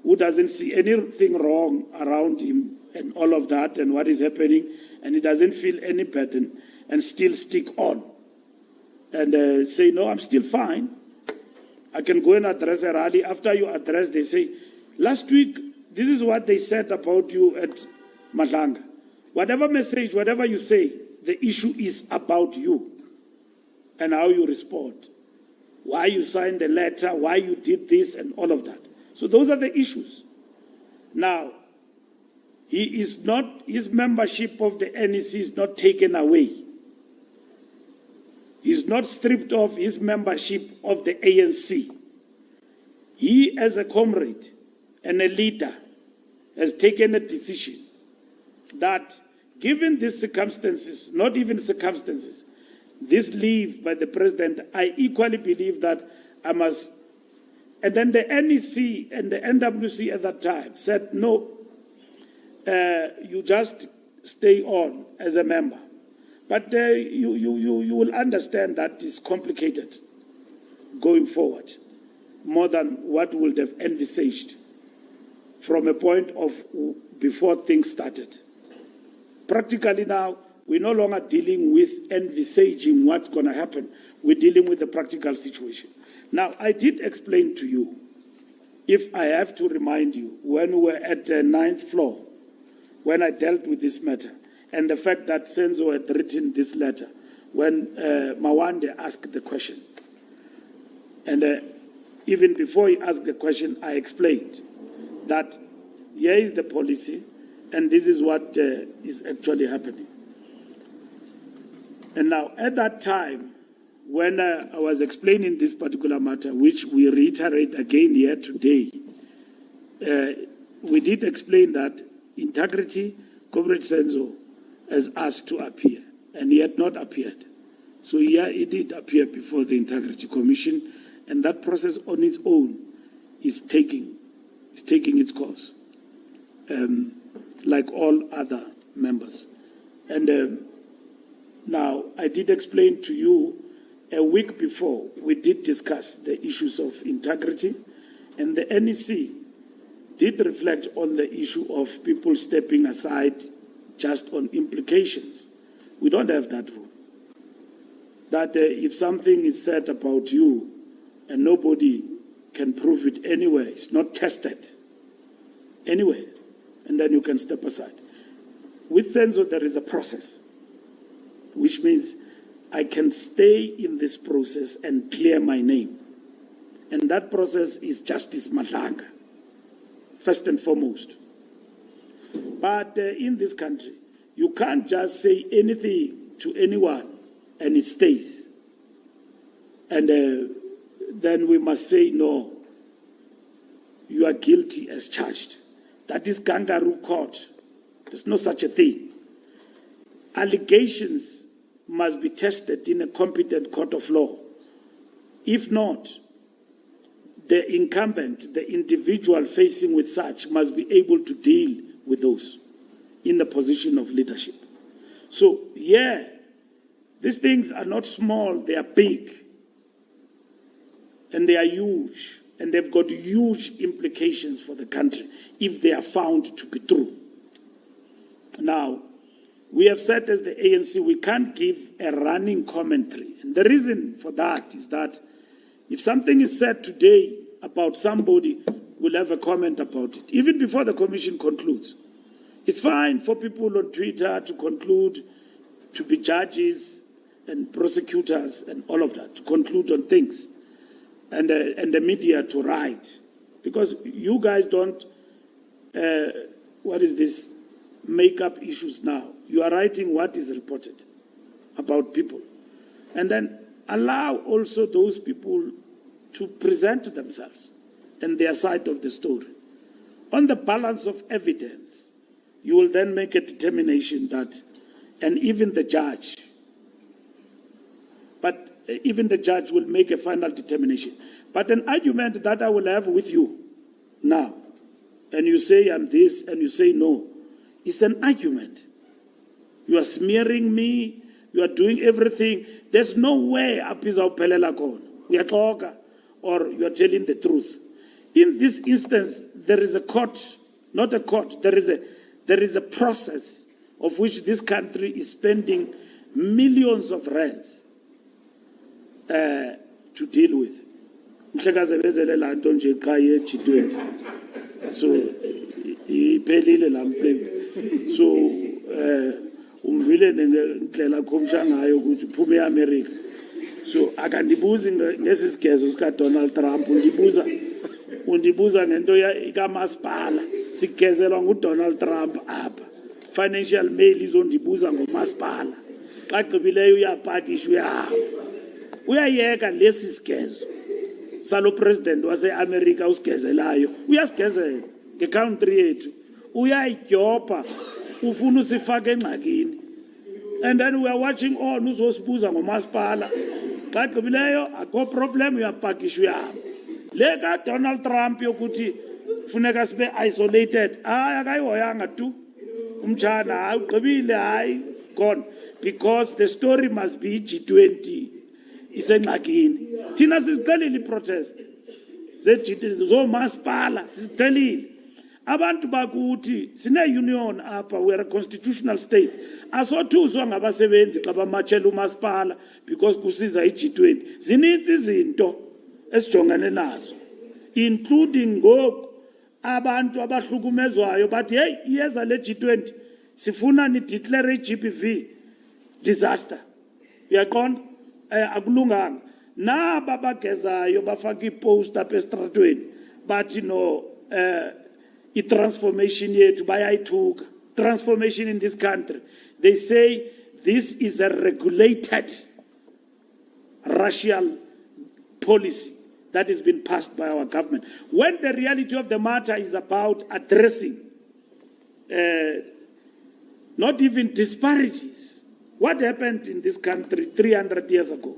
who doesn't see anything wrong around him and all of that and what is happening, and he doesn't feel any burden and still stick on and say, no, I'm still fine. I can go and address a rally. After you address, they say, last week, this is what they said about you at Madlanga. Whatever message, whatever you say, the issue is about you and how you respond. Why you signed the letter, why you did this, and all of that. So those are the issues. Now, his membership of the NEC is not taken away. He's not stripped of his membership of the ANC. He, as a comrade and a leader, has taken a decision that, given these circumstances, not even circumstances, this leave by the president, I equally believe that I must. And then the NEC and the NWC at that time said, no, you just stay on as a member. But you will understand that it's complicated going forward, more than what would have envisaged from a point of before things started. Practically now, we're no longer dealing with envisaging what's going to happen. We're dealing with the practical situation. Now, I did explain to you, if I have to remind you, when we were at the 9th floor, when I dealt with this matter, and the fact that Senzo had written this letter, when Mawande asked the question. And even before he asked the question, I explained that here is the policy, and this is what is actually happening. And now, at that time, when I was explaining this particular matter, which we reiterate again here today, we did explain that Integrity, Comrade Senzo, has asked to appear, and he had not appeared. So yeah, he did appear before the Integrity Commission, and that process on its own is taking its course, like all other members. And now, I did explain to you a week before, we did discuss the issues of integrity, and the NEC did reflect on the issue of people stepping aside just on implications. We don't have that rule. That if something is said about you and nobody can prove it anywhere, it's not tested anywhere, and then you can step aside. With Senzo, there is a process, which means I can stay in this process and clear my name. And that process is Justice Madlanga, first and foremost. But in this country, you can't just say anything to anyone and it stays. And then we must say, no, you are guilty as charged. That is kangaroo court. There's no such a thing. Allegations must be tested in a competent court of law. If not, the incumbent, the individual facing with such, must be able to deal with those in the position of leadership. So, yeah, these things are not small, they are big. And they are huge. And they've got huge implications for the country if they are found to be true. Now, we have said as the ANC, we can't give a running commentary. And the reason for that is that if something is said today about somebody, we'll have a comment about it, even before the commission concludes. It's fine for people on Twitter to conclude, to be judges and prosecutors and all of that, to conclude on things, and the media to write. Because you guys don't, make up issues now. You are writing what is reported about people. And then allow also those people to present themselves and their side of the story. On the balance of evidence, you will then make a determination that, and even the judge will make a final determination. But an argument that I will have with you now, and you say I'm this, and you say no, it's an argument. You are smearing me, you are doing everything. There's no way apisa uphelela khona. Uyaxoka, or you are telling the truth. In this instance, there is a court, not a court, there is a process of which this country is spending millions of rands to deal with. So, umvile ngendlela khomsha ngayo ukuthi uphume eAmerica. So akandibuzi ngesisigezo sika Donald Trump, undibuza ngento kamasipala sigezelwa nguDonald Trump apha. Financial Mail izondibuza ngomasipala. Xa gqibileyo uyapakisha uyahamba. Uyayeka lesi sigezo salo president wase-America usigezelayo. Uyasigezela ngecountry yethu. Uyayidyopa ufuna usifake engxakini. And then we are watching on uzosibuza ngomasipala. Xa gqibileyo akho problem uyapakisha uyahamba. Le ka Donald Trump yokuthi funeka sibe isolated. Akayihoyanga tu. Umtshana hayi ugqibile hayi gone, because the story must be G20 isengxakini. Thina siziqelile iprotest ze-G20 zomasipala siziqelile. Abantu bakuthi sine union apha, we are a constitutional state. Asothuswa ngabasebenzi xa bamatshela umasipala because kusiza i-G20. Zininzi izinto esijongane nazo, including ngoku abantu abahlukumezwayo bathi hey iyeza le G20 sifuna ni declare GBV disaster. Uyaqonda akulunganga. Naba bagezayo bafaka ipost apha estratweni bathi no i-transformation yethu bayayithuka. Transformation in this country, they say this is a regulated racial policy that has been passed by our government, when the reality of the matter is about addressing not even disparities. What happened in this country 300 years ago?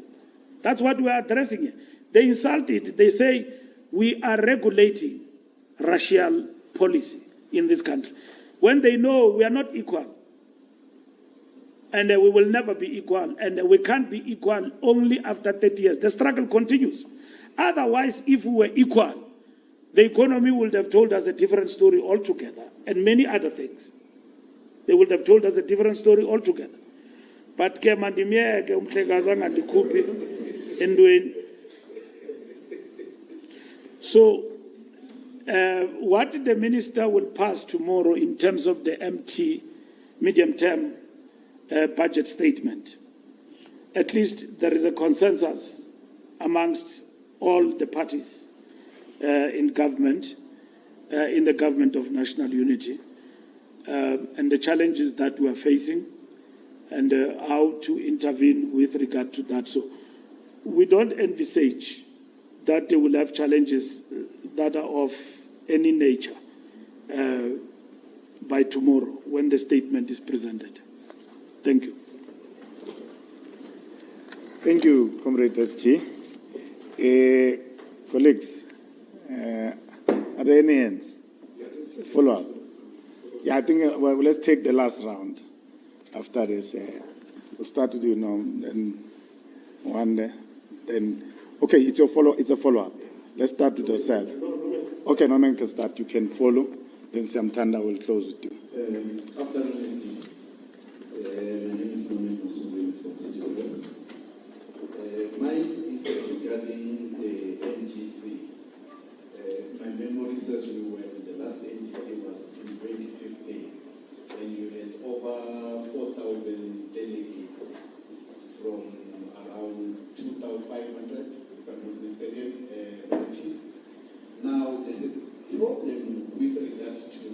That's what we are addressing here. They insult it. They say we are regulating racial policy in this country, when they know we are not equal. And we will never be equal. And we can't be equal only after 30 years. The struggle continues. Otherwise, if we were equal, the economy would have told us a different story altogether, and many other things. They would have told us a different story altogether. But ke mandimyeke umhlekazi angandikhuphi endweni. So, what the minister will pass tomorrow in terms of the MT, medium-term budget statement, at least there is a consensus amongst all the parties in government, in the government of national unity, and the challenges that we are facing, and how to intervene with regard to that. So we don't envisage that they will have challenges that are of any nature by tomorrow when the statement is presented. Thank you. Thank you, Comrade SG. Colleagues, are there any hands? Follow up. Yeah, I think well, let's take the last round. After this, we'll start with you now, then one, then okay, it's a follow-up. Let's start with yourself. Okay, no man can start. You can follow. Then Samtanda will close with you. Afternoon, SG. My name is Samuel Masuwe from City West. Mine is regarding the NGC. My memory says we were in the last NGC was in 2015, and you had over 4,000 delegates from around 2,500, if I'm not mistaken, branches. Now, there's a problem with regards to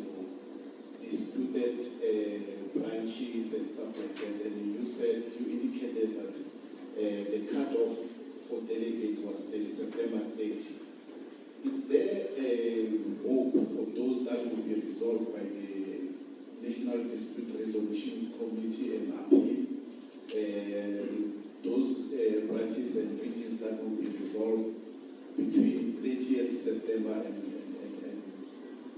disputed branches and stuff like that, and you indicated that the cutoff for delegates was September 30. Is there a hope for those that will be resolved by the National Dispute Resolution Committee and appeal? Those branches and regions that will be resolved between 30th September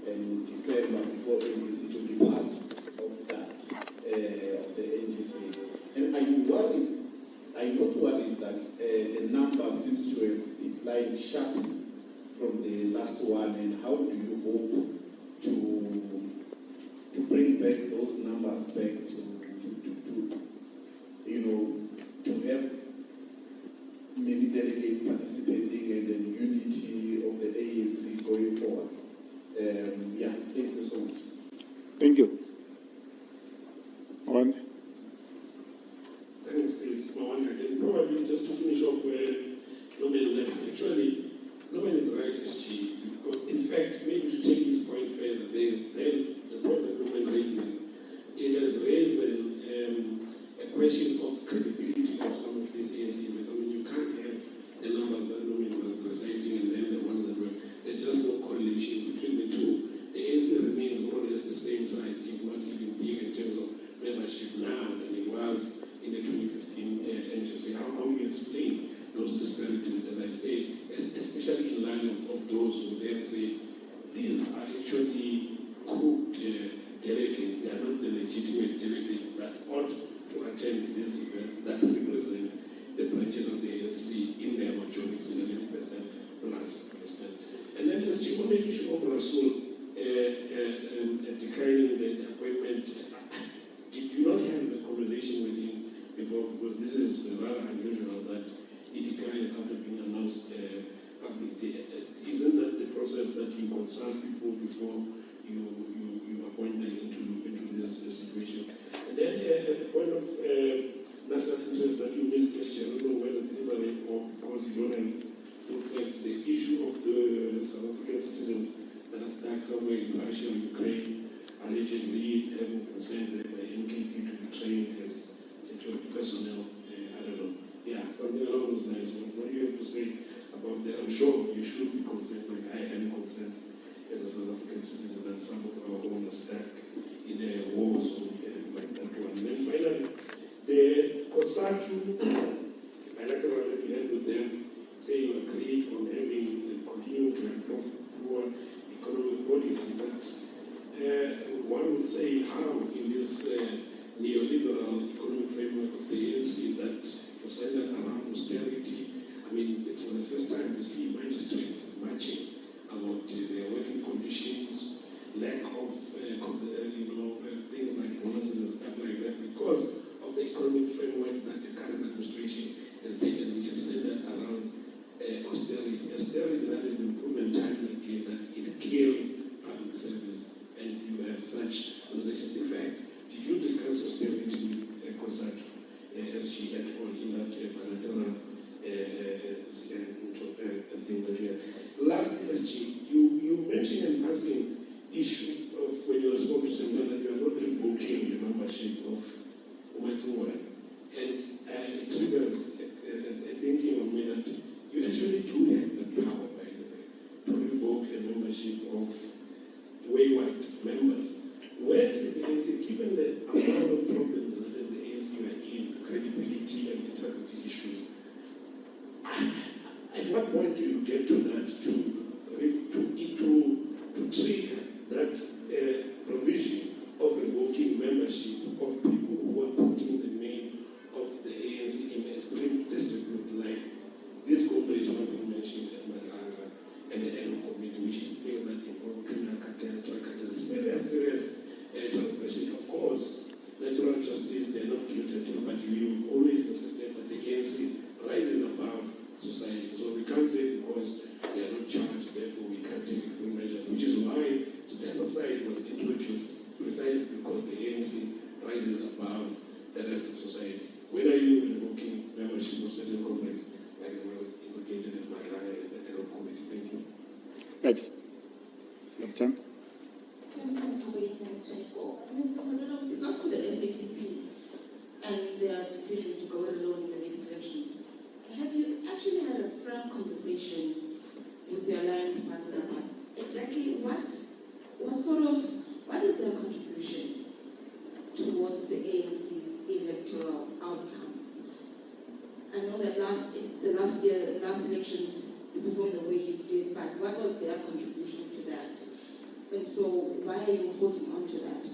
and December before NGC to be part of that, of the NGC. And are you worried? Are you not worried that the number seems to have declined sharply from the last one, and how do you hope to bring back those numbers back to have many delegates participating and then unity of the ANC going forward? Thank you so much. Thank you. Francis Mawanga, and probably just to finish off where Norman left. Actually, Norman is right, SG, because in fact, maybe to take this point further, the point that Norman raises, it has raised a question of credibility of some of these ANC events. I mean, you can't have the numbers that Norman was reciting and then the ones that were, there's just no correlation between the two. The ANC remains more or less the same size, if not even bigger in terms of membership now than it was in the 2015 NGC. How do you explain those disparities, as I say, especially in line of those who then say these are actually cooked delegates, they are not the legitimate delegates that ought to attend this event that represent the branches of the ANC in their majority, 70% plus, for instance. And then there's the only issue of Rasul declining the appointment. Did you not have a conversation with him before? Because this is rather unusual that he declines after being announced publicly. Isn't that the process that you consult people before you appoint them into this situation? And then a point of national interest that you missed yesterday, I don't know whether deliberate or because you don't have to fix the issue of the South African citizens that are stuck somewhere in Russia or Ukraine, allegedly having consent by NKP to be trained as security personnel. I don't know. Yeah, something along those lines. What do you have to say about that? I'm sure you should be concerned, like I am concerned as a South African citizen, that some of our own are stuck in a war zone like that one. And then finally, the COSATU bilateral that we had with them, say you agreed on having and continue to have poor economic policy, but one would say how in this neoliberal economic framework of the ANC that for centered around austerity, I mean, for the first time we see magistrates marching about their working conditions, lack of things like bonuses and stuff like that because of the economic framework that the current administration has taken, which is centered around austerity. Austerity that has been proven time and again that it kills public service, and you have such conversations. In fact, did you discuss austerity with COSATU, SG, at all in that bilateral thing that we had? Last, SG, you mentioned in passing issue of when you respond to someone that you are not revoking the membership of Umatungwa, and it triggers a thinking of me that you actually do have the power, by the way, to revoke a membership of wayward members. Where is the ANC, given the amount of problems that is the ANC are in, credibility and integrity issues, at what point do you get to that, to trigger that provision of revoking membership of people who are putting the name of the ANC in extreme disrepute, like this company is not being mentioned at Matlanga and the NO committee, which is things that involve criminal cartels, drug cartels, serious transgression. Of course, natural justice, they're not guilty, but we've always insisted that the ANC rises above society. So we can't say because they are not charged, therefore we can't take extreme measures, which is why stand aside was introduced precisely because the ANC rises above the rest of society. When are you revoking membership of certain companies like the ones implicated in Matlanga and the NO committee? Thank you. Thanks. Sam? Mr. Madonna, with regard to the SACP and their decision to go alone in the next elections, have you actually had a frank conversation with the alliance partner? Exactly what is their contribution towards the ANC's electoral outcomes? I know that the last elections you performed the way you did, but what was their contribution to that? And so why are you holding on to that?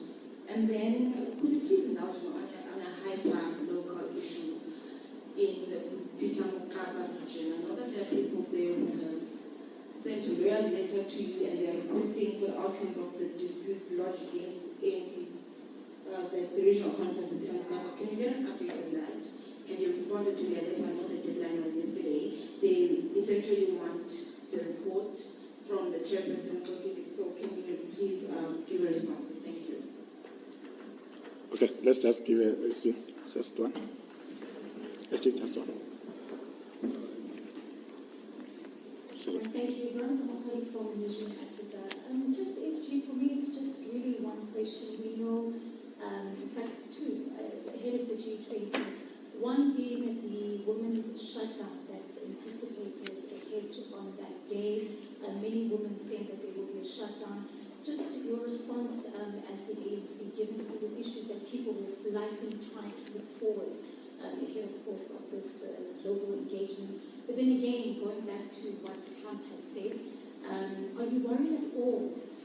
And then could you please indulge me on a hyper-local issue in the Peter-Mokaba region? I know that there are people there who have sent a lawyer's letter to you and they are requesting for the outcome of the dispute lodged against ANC, the regional conference of Peter-Mokaba. Can you get an update on that? Can you respond to their letter? I know the deadline was yesterday. They essentially want the report from the chairperson. So can you please give a response? Thank you. Okay, let's just give just one. Just one. Thank you. Veronica Mahari from Newsroom Africa. Just SG, for me, it's just really one question. We know, in fact, two, ahead of the G20. One being the women's shutdown that's anticipated ahead on that day. Many women saying that there will be a shutdown. Just your response as the ANC, given some of the issues that people will likely try to put forward ahead, of course, of this global engagement. But then again, going back to what Trump has said, are you worried at all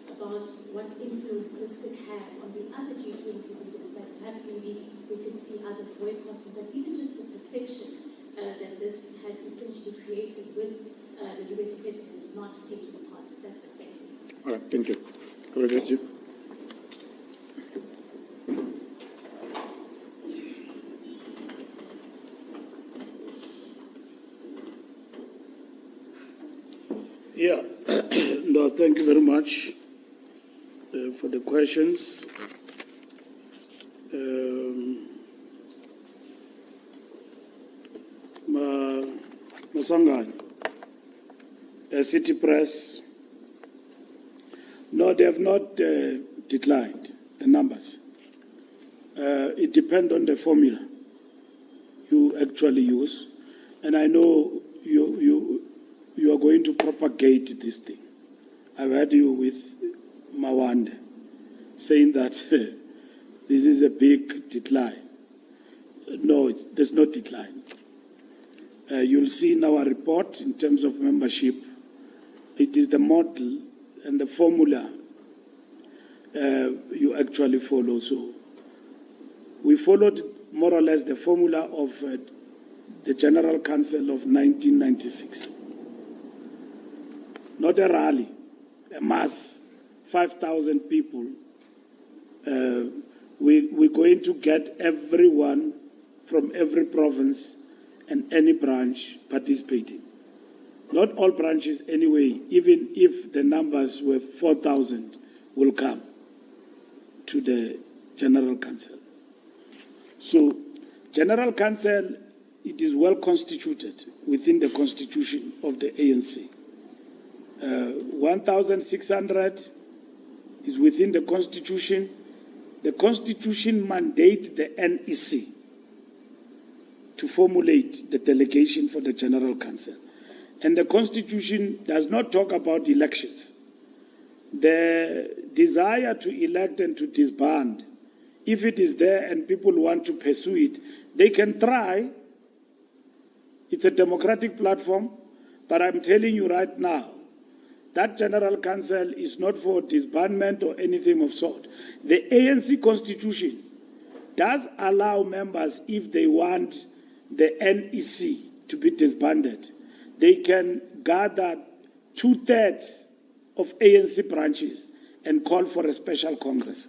about what influence this could have on the other G20 leaders, that perhaps maybe we could see others boycotting, but even just the perception that this has essentially created with the US president not taking part? That's it. Thank you. All right, thank you. Go ahead, SG. Yeah, no, thank you very much for the questions. Masangani, City Press, no, they have not declined the numbers. It depends on the formula you actually use, and I know you are going to propagate this thing. I've heard you with Mawande saying that this is a big decline. No, there's no decline. You'll see in our report in terms of membership, it is the model and the formula you actually follow. So we followed more or less the formula of the General Council of 1996. Not a rally, a mass, 5,000 people. We're going to get everyone from every province and any branch participating. Not all branches anyway, even if the numbers were 4,000, will come to the General Council. So, General Council, it is well constituted within the constitution of the ANC. 1,600 is within the Constitution. The Constitution mandates the NEC to formulate the delegation for the General Council. And the Constitution does not talk about elections. The desire to elect and to disband, if it is there and people want to pursue it, they can try. It's a democratic platform, but I'm telling you right now, that General Council is not for disbandment or anything of sort. The ANC Constitution does allow members, if they want the NEC to be disbanded, they can gather 2/3 of ANC branches and call for a special Congress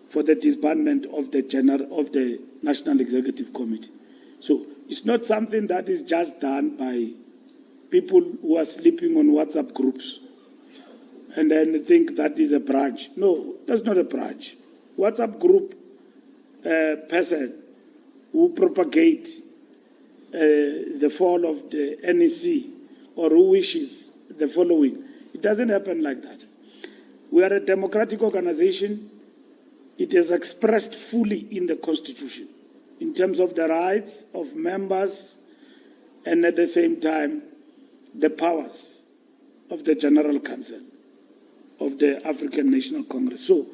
for the disbandment of the National Executive Committee. So it's not something that is just done by people who are sleeping on WhatsApp groups and then think that is a branch. No, that's not a branch. WhatsApp group person who propagate the fall of the NEC or who wishes the following. It doesn't happen like that. We are a democratic organization. It is expressed fully in the Constitution in terms of the rights of members and at the same time the powers of the General Council of the African National Congress. So,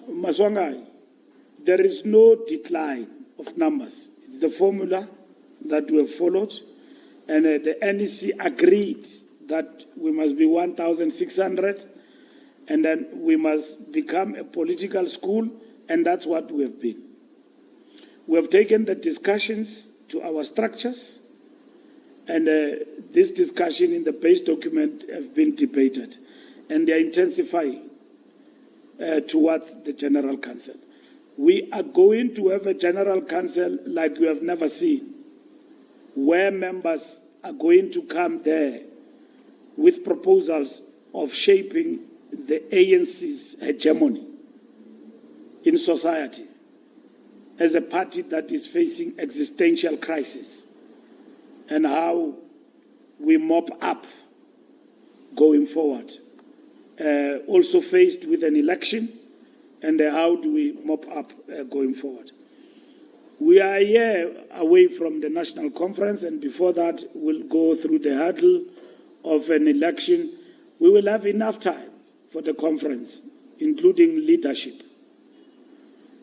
Maswangai, there is no decline of numbers. It's the formula that we have followed, and the NEC agreed that we must be 1,600, and then we must become a political school, and that's what we have been. We have taken the discussions to our structures, and this discussion in the base document have been debated, and they are intensifying towards the General Council. We are going to have a General Council like we have never seen, where members are going to come there with proposals of shaping the ANC's hegemony in society. as a party that is facing existential crisis and how we mop up going forward. Also faced with an election, and how do we mop up going forward. We are a year away from the national conference, and before that we'll go through the hurdle of an election. We will have enough time for the conference, including leadership.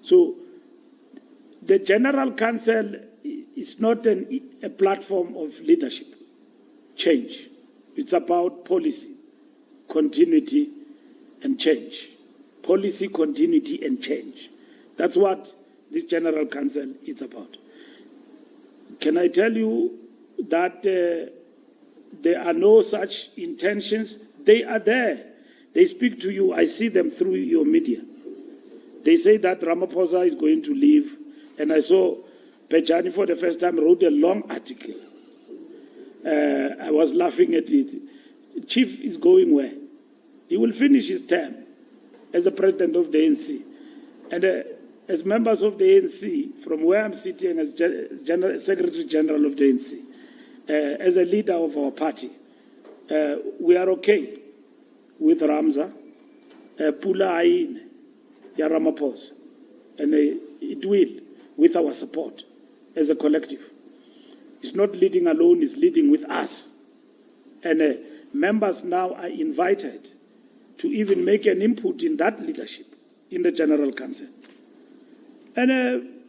So the General Council is not a platform of leadership change. It's about policy, continuity, and change. Policy, continuity, and change. That's what this General Council is about. Can I tell you that there are no such intentions? They are there. They speak to you. I see them through your media. They say that Ramaphosa is going to leave. And I saw Pejani for the first time wrote a long article. I was laughing at it. Chief is going where? He will finish his term as the president of the ANC. And as members of the ANC, from where I'm sitting as Secretary General of the ANC, as a leader of our party, we are okay with Ramza, Pula Aine, Ya Ramaphosa, and it will, with our support as a collective. It's not leading alone, it's leading with us. And members now are invited to even make an input in that leadership in the General Council. And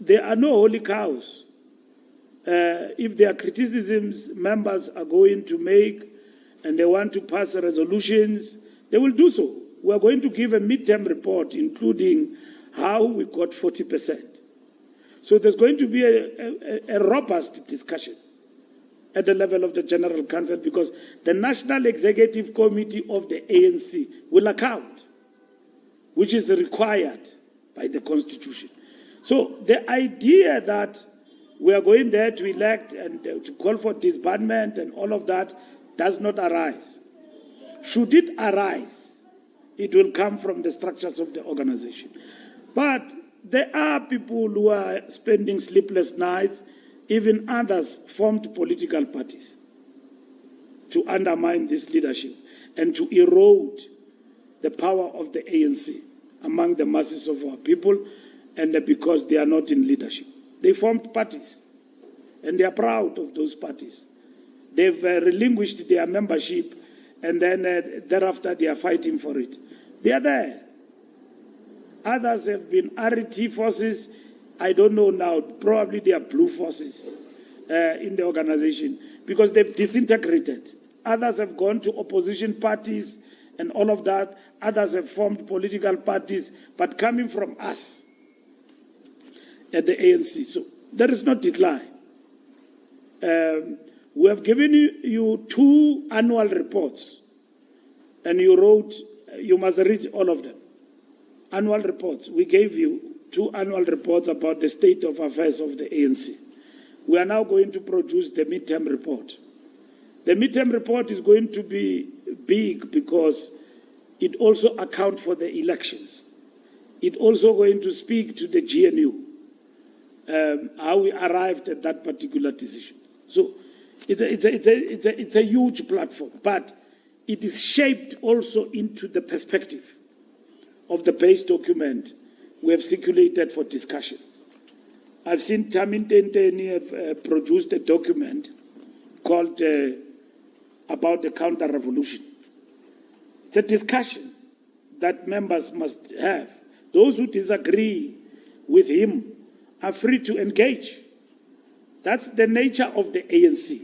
there are no holy cows. If there are criticisms members are going to make and they want to pass resolutions, they will do so. We are going to give a midterm report, including how we got 40%. So there's going to be a robust discussion at the level of the General Council, because the National Executive Committee of the ANC will account, which is required by the Constitution. So the idea that we are going there to elect and to call for disbandment and all of that does not arise. Should it arise, it will come from the structures of the organization. But there are people who are spending sleepless nights, even others formed political parties, to undermine this leadership and to erode the power of the ANC among the masses of our people, and because they are not in leadership. They formed parties, and they are proud of those parties. They've relinquished their membership, and then thereafter they are fighting for it. They are there. Others have been RT forces. I don't know now, probably they are blue forces in the organization, because they've disintegrated. Others have gone to opposition parties and all of that. Others have formed political parties, but coming from us at the ANC. So there is no decline. We have given you 2 annual reports, and you wrote, you must read all of them. Annual reports. We gave you 2 annual reports about the state of affairs of the ANC. We are now going to produce the midterm report. The midterm report is going to be big because it also accounts for the elections. It also going to speak to the GNU, how we arrived at that particular decision. So it's a huge platform, but it is shaped also into the perspective of the base document we have circulated for discussion. I've seen Tamin Tenteni have produced a document called about the counter-revolution. It's a discussion that members must have. Those who disagree with him are free to engage. That's the nature of the ANC.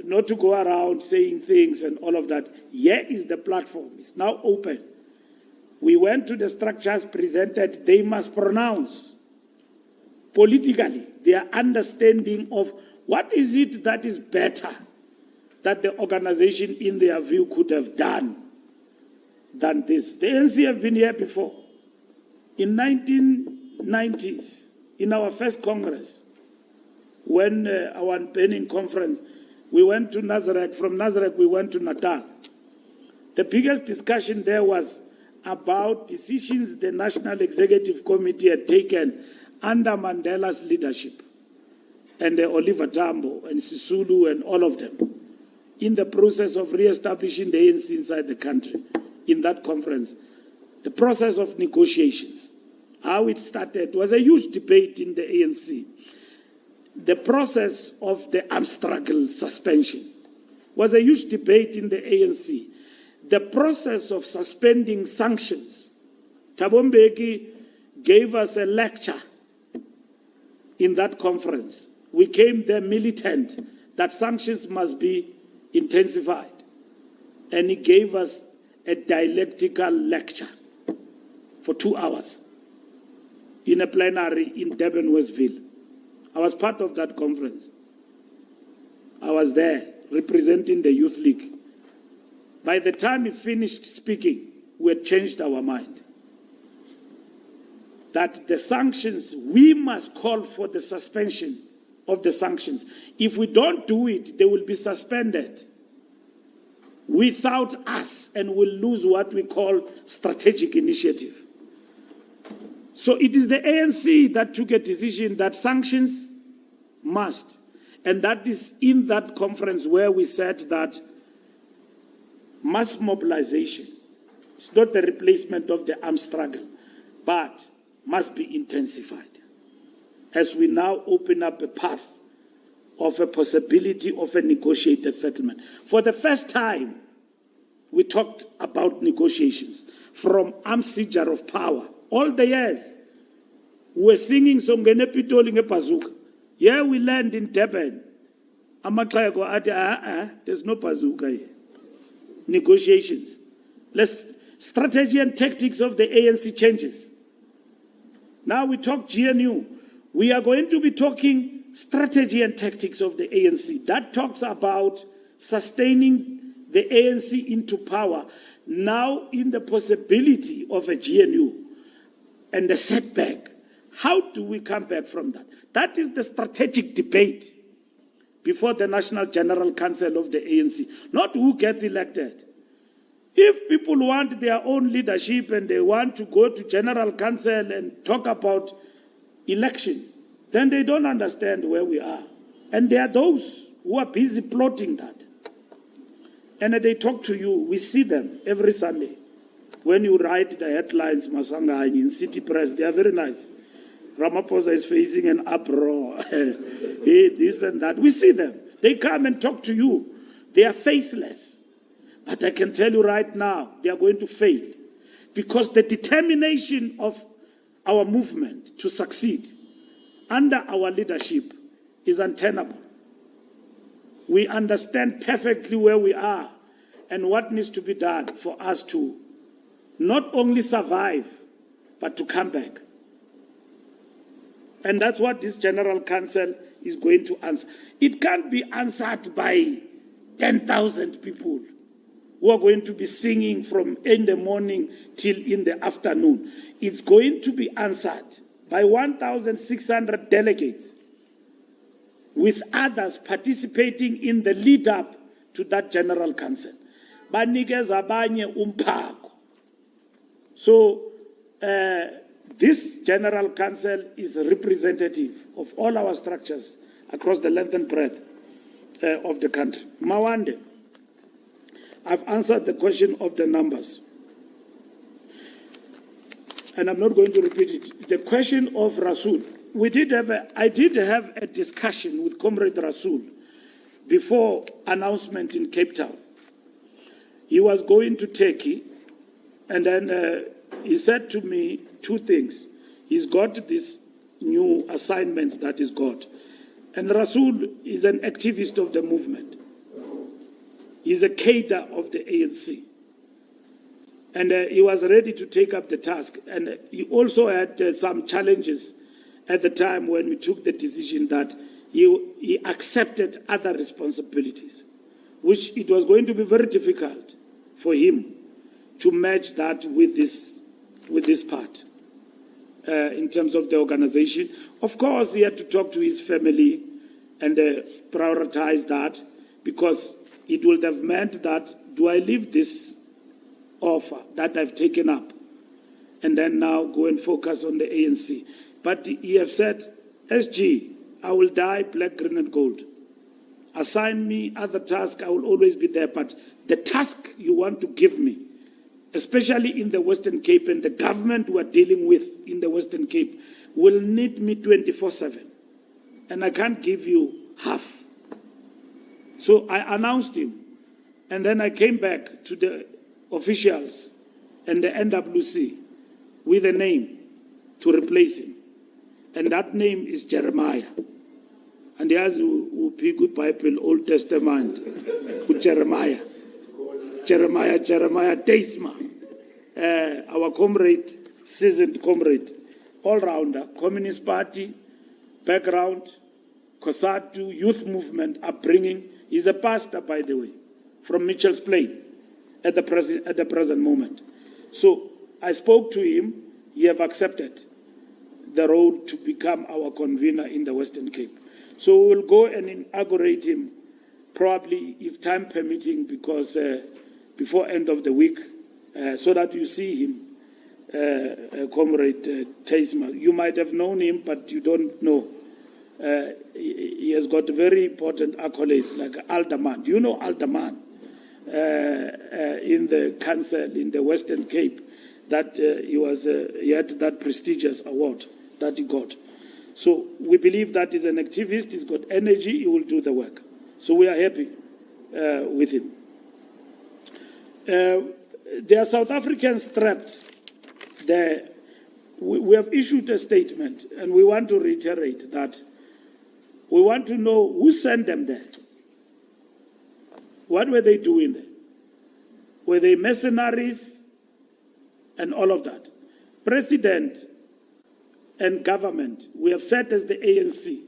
Not to go around saying things and all of that. Here is the platform. It's now open. We went to the structures presented. They must pronounce politically their understanding of what is it that is better that the organization, in their view, could have done than this. The ANC have been here before. In 1990s, in our first Congress, when our unbanning conference, we went to Nazareth. From Nazareth, we went to Natal. The biggest discussion there was about decisions the National Executive Committee had taken under Mandela's leadership, and Oliver Tambo and Sisulu and all of them, in the process of re-establishing the ANC inside the country, in that conference. The process of negotiations, how it started, was a huge debate in the ANC. The process of the armed struggle suspension was a huge debate in the ANC. The process of suspending sanctions. Thabo Mbeki gave us a lecture in that conference. We came there militant that sanctions must be intensified. And he gave us a dialectical lecture for 2 hours in a plenary in Durban, Westville. I was part of that conference. I was there representing the Youth League. By the time he finished speaking, we had changed our mind. That the sanctions, we must call for the suspension of the sanctions. If we don't do it, they will be suspended without us and will lose what we call strategic initiative. So it is the ANC that took a decision that sanctions must. And that is in that conference where we said that mass mobilization is not the replacement of the armed struggle, but must be intensified. As we now open up a path of a possibility of a negotiated settlement. For the first time, we talked about negotiations from armed seizure of power. All the years, we were singing Songene Pitoli ngeBazuka. Here we land in Durban. Amaxhego ati, there's no bazooka here. Negotiations. Strategy and tactics of the ANC changes. Now we talk GNU. We are going to be talking strategy and tactics of the ANC. That talks about sustaining the ANC into power. Now in the possibility of a GNU and the setback. How do we come back from that? That is the strategic debate before the National General Council of the ANC, not who gets elected. If people want their own leadership and they want to go to General Council and talk about election, then they don't understand where we are. And there are those who are busy plotting that. And they talk to you, we see them every Sunday. When you write the headlines, Masanga, in City Press, they are very nice. Ramaphosa is facing an uproar, hey, this and that. We see them. They come and talk to you. They are faceless. But I can tell you right now, they are going to fail. Because the determination of our movement to succeed under our leadership is untenable. We understand perfectly where we are and what needs to be done for us to not only survive, but to come back. And that's what this General Council is going to answer. It can't be answered by 10,000 people who are going to be singing from in the morning till in the afternoon. It's going to be answered by 1,600 delegates with others participating in the lead up to that General Council. Banikeza abanye umphako. So, this General Council is representative of all our structures across the length and breadth of the country. Mawande, I've answered the question of the numbers. And I'm not going to repeat it. The question of Rasool. I did have a discussion with Comrade Rasool before announcement in Cape Town. He was going to Turkey, and then he said to me two things. He's got this new assignments that he's got. And Rasool is an activist of the movement. He's a cadre of the ANC. And he was ready to take up the task. And he also had some challenges at the time when we took the decision that he accepted other responsibilities, which it was going to be very difficult for him to match that with this part in terms of the organization. Of course, he had to talk to his family and prioritize that, because it would have meant that, do I leave this offer that I've taken up and then now go and focus on the ANC. But he have said, SG, I will die black, green, and gold. Assign me other tasks, I will always be there. But the task you want to give me, especially in the Western Cape and the government we are dealing with in the Western Cape, will need me 24/7. And I can't give you half. So I announced him. And then I came back to the officials and the NWC with a name to replace him. And that name is Jeremiah. And he has who pick good Bible, Old Testament, with Jeremiah. Jeremiah Teisma, our comrade, seasoned comrade, all-rounder, Communist Party, background, COSATU, youth movement, upbringing. He's a pastor, by the way, from Mitchell's Plain at the present moment. So I spoke to him. He have accepted the role to become our convener in the Western Cape. So we will go and inaugurate him, probably, if time permitting, because before end of the week, so that you see him, Comrade Teisma. You might have known him, but you don't know. He has got very important accolades like Alderman. Do you know Alderman? In the council in the Western Cape, that he had that prestigious award that he got. So we believe that he's an activist, he's got energy, he will do the work. So we are happy with him. There are South Africans trapped there. We have issued a statement, and we want to reiterate that we want to know who sent them there. What were they doing there? Were they mercenaries and all of that? President and government, we have said as the ANC,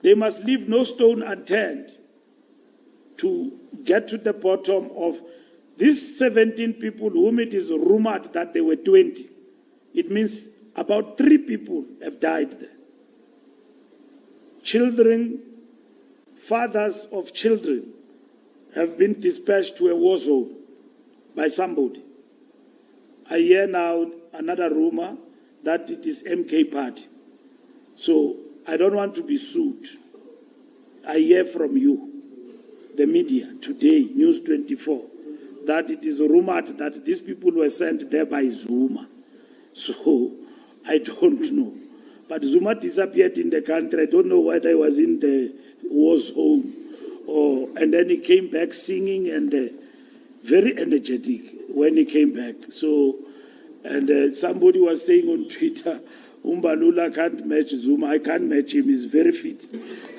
they must leave no stone unturned to get to the bottom of these 17 people whom it is rumored that they were 20. It means about 3 people have died there. Children, fathers of children have been dispatched to a war zone by somebody. I hear now another rumor that it is MK Party. So I don't want to be sued. I hear from you, the media, today, News 24, that it is rumored that these people were sent there by Zuma. So I don't know. But Zuma disappeared in the country. I don't know whether he was in the war zone and then he came back singing and very energetic when he came back. So, and somebody was saying on Twitter, Umbalula can't match Zuma. I can't match him. He's very fit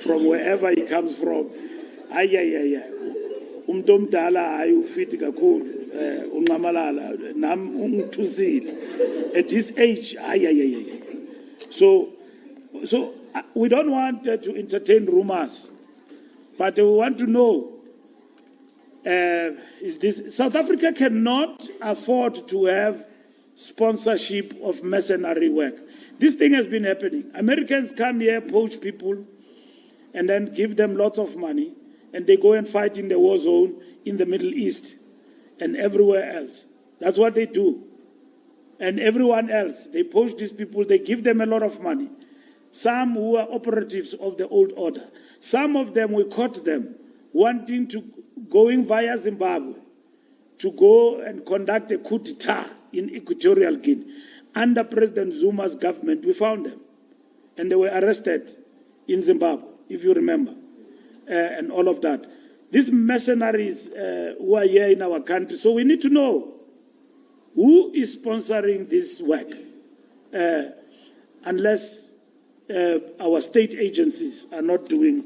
from wherever he comes from. Umtomdala ayu fit kakhulu ungamalala nam ungithusile at his age. So we don't want to entertain rumors, but we want to know, is this South Africa cannot afford to have sponsorship of mercenary work. This thing has been happening. Americans come here, poach people, and then give them lots of money, and they go and fight in the war zone in the Middle East and everywhere else. That's what they do. And everyone else, they poach these people, they give them a lot of money. Some who are operatives of the old order. Some of them, we caught them wanting to, going via Zimbabwe, to go and conduct a coup d'etat in Equatorial Guinea. Under President Zuma's government, we found them. And they were arrested in Zimbabwe, if you remember, and all of that. These mercenaries who are here in our country, so we need to know who is sponsoring this work, unless our state agencies are not doing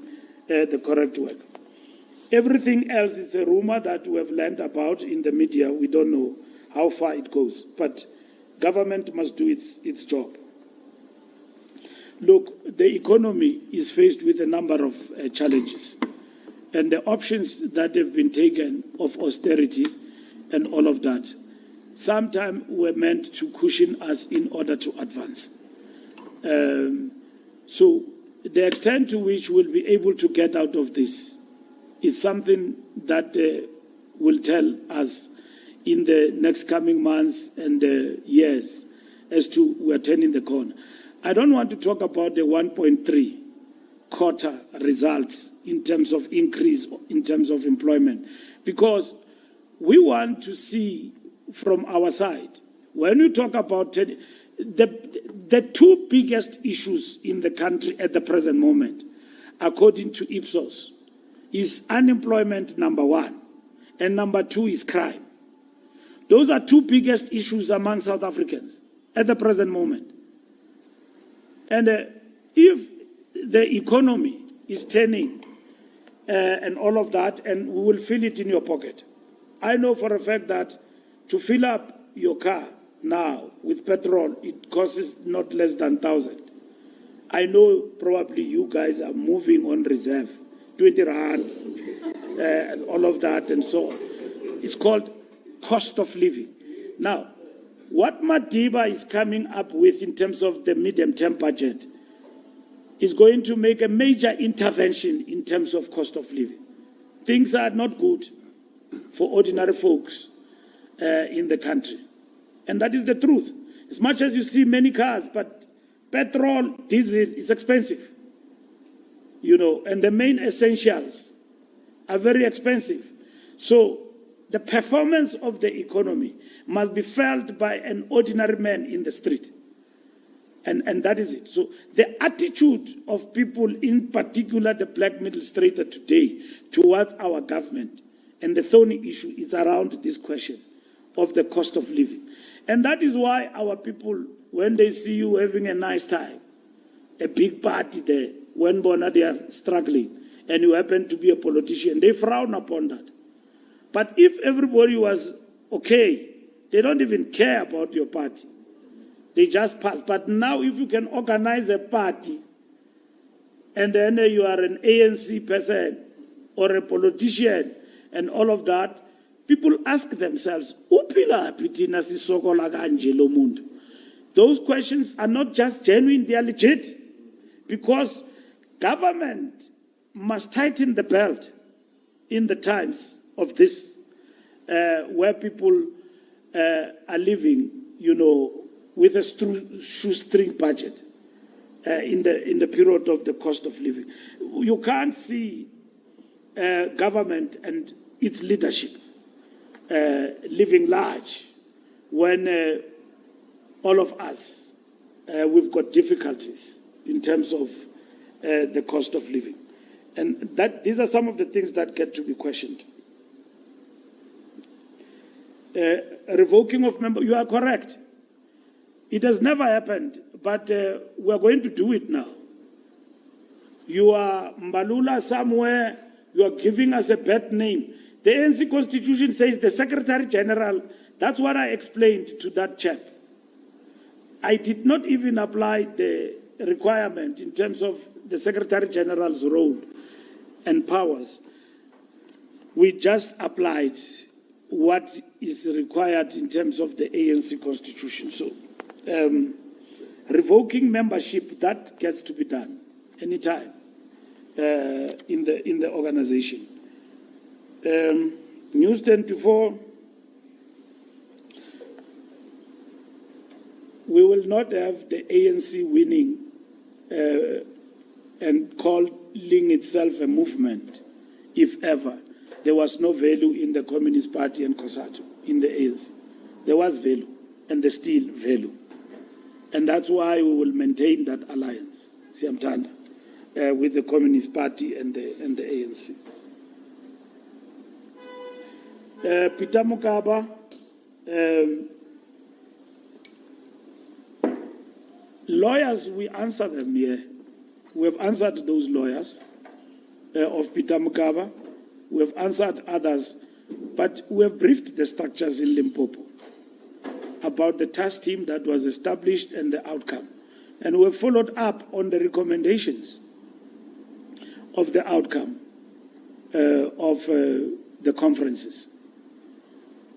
the correct work. Everything else is a rumor that we have learned about in the media. We don't know how far it goes, but government must do its job. Look, the economy is faced with a number of challenges, and the options that have been taken of austerity and all of that sometimes were meant to cushion us in order to advance. So the extent to which we'll be able to get out of this is something that will tell us in the next coming months and years as to we're turning the corner. I don't want to talk about the 1.3 quarter results in terms of increase, in terms of employment, because we want to see from our side, when we talk about the two biggest issues in the country at the present moment, according to Ipsos, is unemployment, number one, and number two is crime. Those are two biggest issues among South Africans at the present moment. And if the economy is turning and all of that, and we will feel it in your pocket. I know for a fact that to fill up your car now with petrol, it costs not less than 1,000. I know probably you guys are moving on reserve, 20 rand, and all of that and so on. It's called cost of living. Now, what Madiba is coming up with in terms of the medium-term budget is going to make a major intervention in terms of cost of living. Things are not good for ordinary folks in the country. And that is the truth. As much as you see many cars, but petrol, diesel is expensive. You know, and the main essentials are very expensive. So the performance of the economy must be felt by an ordinary man in the street. And that is it. So the attitude of people, in particular the black middle strata today, towards our government, and the thorny issue is around this question of the cost of living. And that is why our people, when they see you having a nice time, a big party there, when they are struggling, and you happen to be a politician, they frown upon that. But if everybody was okay, they don't even care about your party. They just pass. But now if you can organize a party, and then you are an ANC person or a politician and all of that, people ask themselves, those questions are not just genuine, they are legit. Because government must tighten the belt in the times of this, where people are living, you know, with a shoestring budget in the period of the cost of living. You can't see government and its leadership living large when all of us, we've got difficulties in terms of the cost of living. And these are some of the things that get to be questioned. Revoking of member, you are correct. It has never happened, but we are going to do it now. You are Mbalula somewhere, you are giving us a bad name. The ANC Constitution says the Secretary General, that's what I explained to that chap. I did not even apply the requirement in terms of the Secretary General's role and powers. We just applied what is required in terms of the ANC Constitution. So, revoking membership, that gets to be done anytime in the organization. News 24, we will not have the ANC winning and calling itself a movement, if ever. There was no value in the Communist Party and COSATU, in the ANC. There was value, and there's still value. And that's why we will maintain that alliance, Siyamthanda, with the Communist Party and the ANC. Peter Mokaba, lawyers, we answer them here. We have answered those lawyers of Peter Mokaba. We have answered others, but we have briefed the structures in Limpopo about the task team that was established and the outcome. And we have followed up on the recommendations of the outcome of the conferences.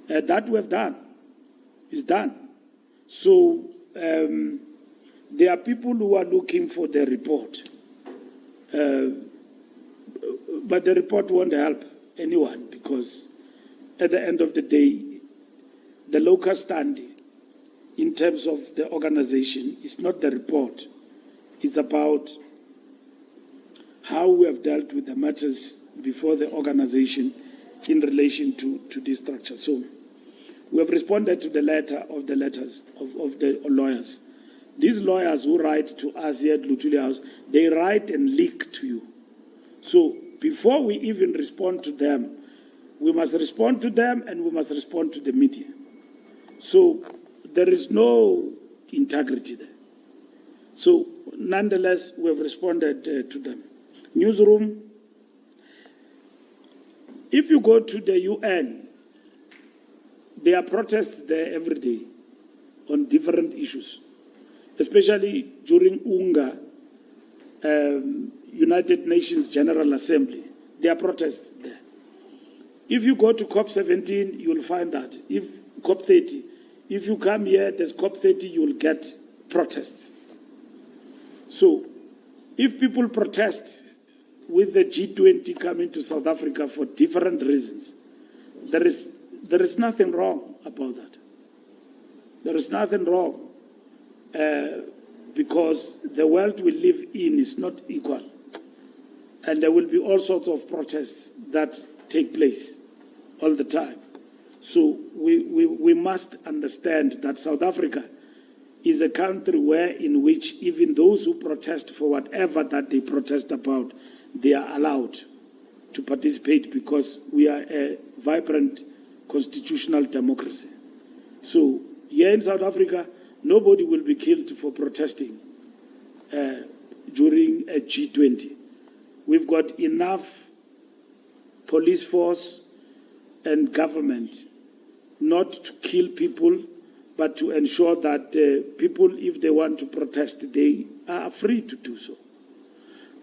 That we have done is done. So there are people who are looking for the report. But the report won't help anyone, because at the end of the day, the locus standi in terms of the organization. It's not the report. It's about how we have dealt with the matters before the organization in relation to this structure. So we have responded to the letter of the letters of the lawyers. These lawyers who write to us here at Luthuli House, they write and leak to you. So before we even respond to them, we must respond to them and we must respond to the media. So there is no integrity there. So nonetheless, we have responded to them. Newsroom, if you go to the UN, there are protests there every day on different issues, especially during UNGA, United Nations General Assembly. There are protests there. If you go to COP17, you will find that. If COP30, if you come here, there's COP30, you will get protests. So if people protest with the G20 coming to South Africa for different reasons, there is nothing wrong about that. There is nothing wrong because the world we live in is not equal. And there will be all sorts of protests that take place all the time. So we must understand that South Africa is a country in which even those who protest for whatever that they protest about, they are allowed to participate because we are a vibrant constitutional democracy. So here in South Africa, nobody will be killed for protesting during a G20. We've got enough police force and government not to kill people, but to ensure that people, if they want to protest, they are free to do so.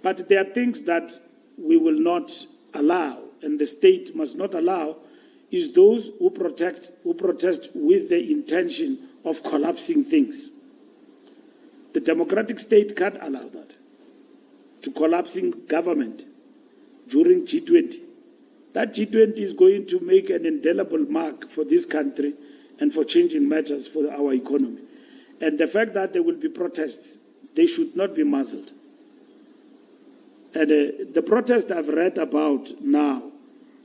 But there are things that we will not allow, and the state must not allow, is those who protest with the intention of collapsing things. The democratic state can't allow that, to collapsing government during G20. That G20 is going to make an indelible mark for this country and for changing matters for our economy. And the fact that there will be protests, they should not be muzzled. And the protests I've read about now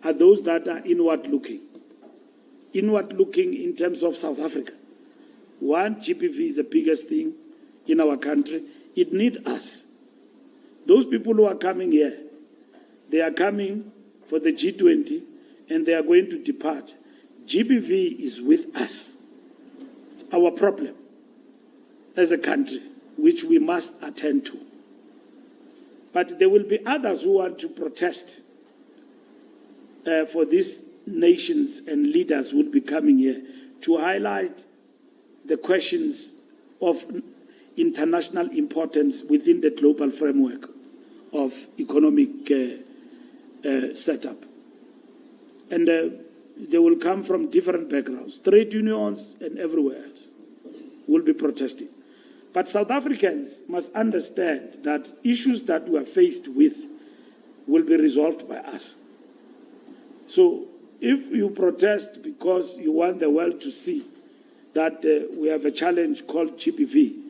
are those that are inward-looking. Inward-looking in terms of South Africa. One, GBV is the biggest thing in our country. It needs us. Those people who are coming here, they are coming for the G20 and they are going to depart. GBV is with us. It's our problem as a country, which we must attend to. But there will be others who want to protest for these nations and leaders who will be coming here to highlight the questions of international importance within the global framework of economic setup. And they will come from different backgrounds, trade unions and everywhere else will be protesting. But South Africans must understand that issues that we are faced with will be resolved by us. So if you protest because you want the world to see that we have a challenge called GBV,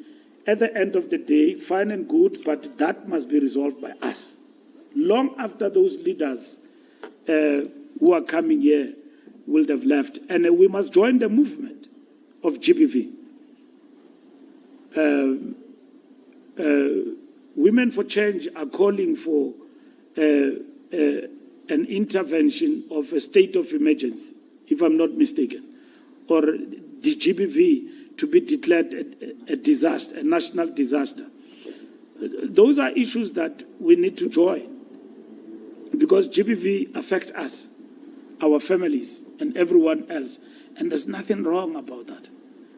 at the end of the day, fine and good, but that must be resolved by us. Long after those leaders who are coming here will have left. And we must join the movement of GBV. Women for Change are calling for an intervention of a state of emergency, if I'm not mistaken, or the GBV to be declared a disaster, a national disaster. Those are issues that we need to join because GBV affects us, our families, and everyone else. And there's nothing wrong about that.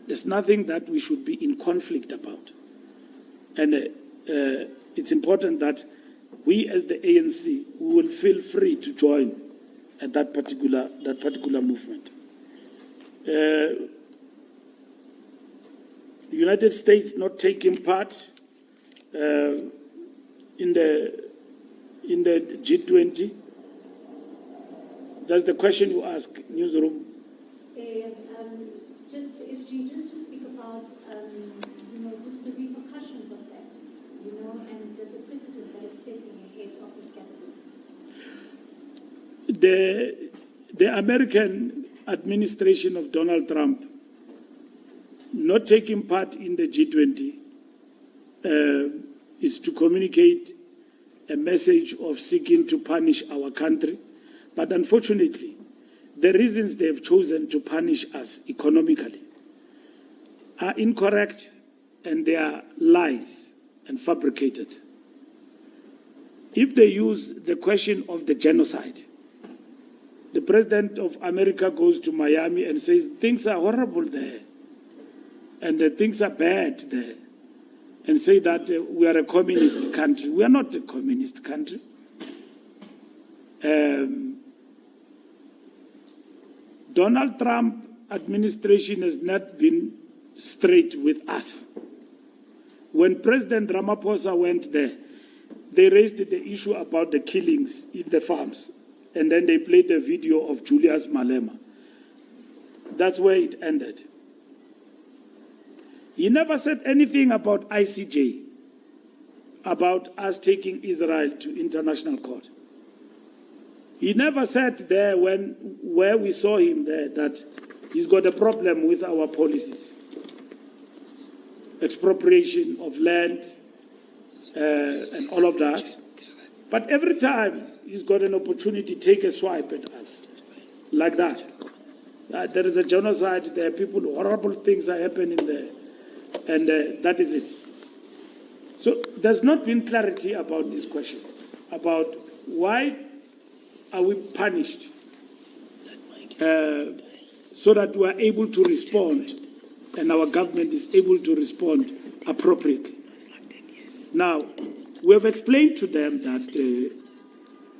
There's nothing that we should be in conflict about. And it's important that we as the ANC, we will feel free to join that particular movement. The United States not taking part in the G20. That's the question you ask, Newsroom. Just to speak about about, just the repercussions of that, and the precedent that it's setting ahead of this gathering? The American administration of Donald Trump not taking part in the G20 is to communicate a message of seeking to punish our country. But unfortunately, the reasons they've chosen to punish us economically are incorrect, and they are lies and fabricated. If they use the question of the genocide, the president of America goes to Miami and says things are horrible there and things are bad there, and say that we are a communist country. We are not a communist country. Donald Trump administration has not been straight with us. When President Ramaphosa went there, they raised the issue about the killings in the farms, and then they played a video of Julius Malema. That's where it ended. He never said anything about ICJ, about us taking Israel to international court. He never said there where we saw him there that he's got a problem with our policies. Expropriation of land and all of that. But every time he's got an opportunity to take a swipe at us, like that. There is a genocide there, people, horrible things are happening there. And that is it. So there's not been clarity about this question, about why are we punished so that we are able to respond and our government is able to respond appropriately. Now, we have explained to them that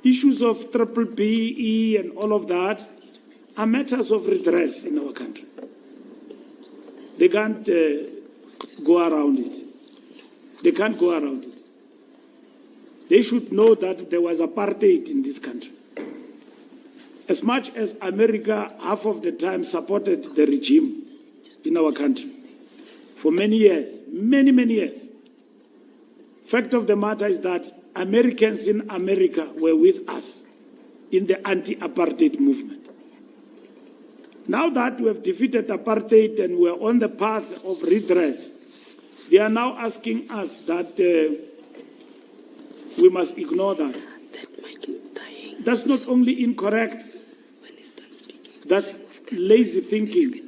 issues of BBBE and all of that are matters of redress in our country. They can't go around it. They can't go around it. They should know that there was apartheid in this country. As much as America, half of the time, supported the regime in our country for many years, many years. Fact of the matter is that Americans in America were with us in the anti-apartheid movement. Now that we have defeated apartheid and we're on the path of redress, they are now asking us that we must ignore that. That's not only incorrect, that's lazy thinking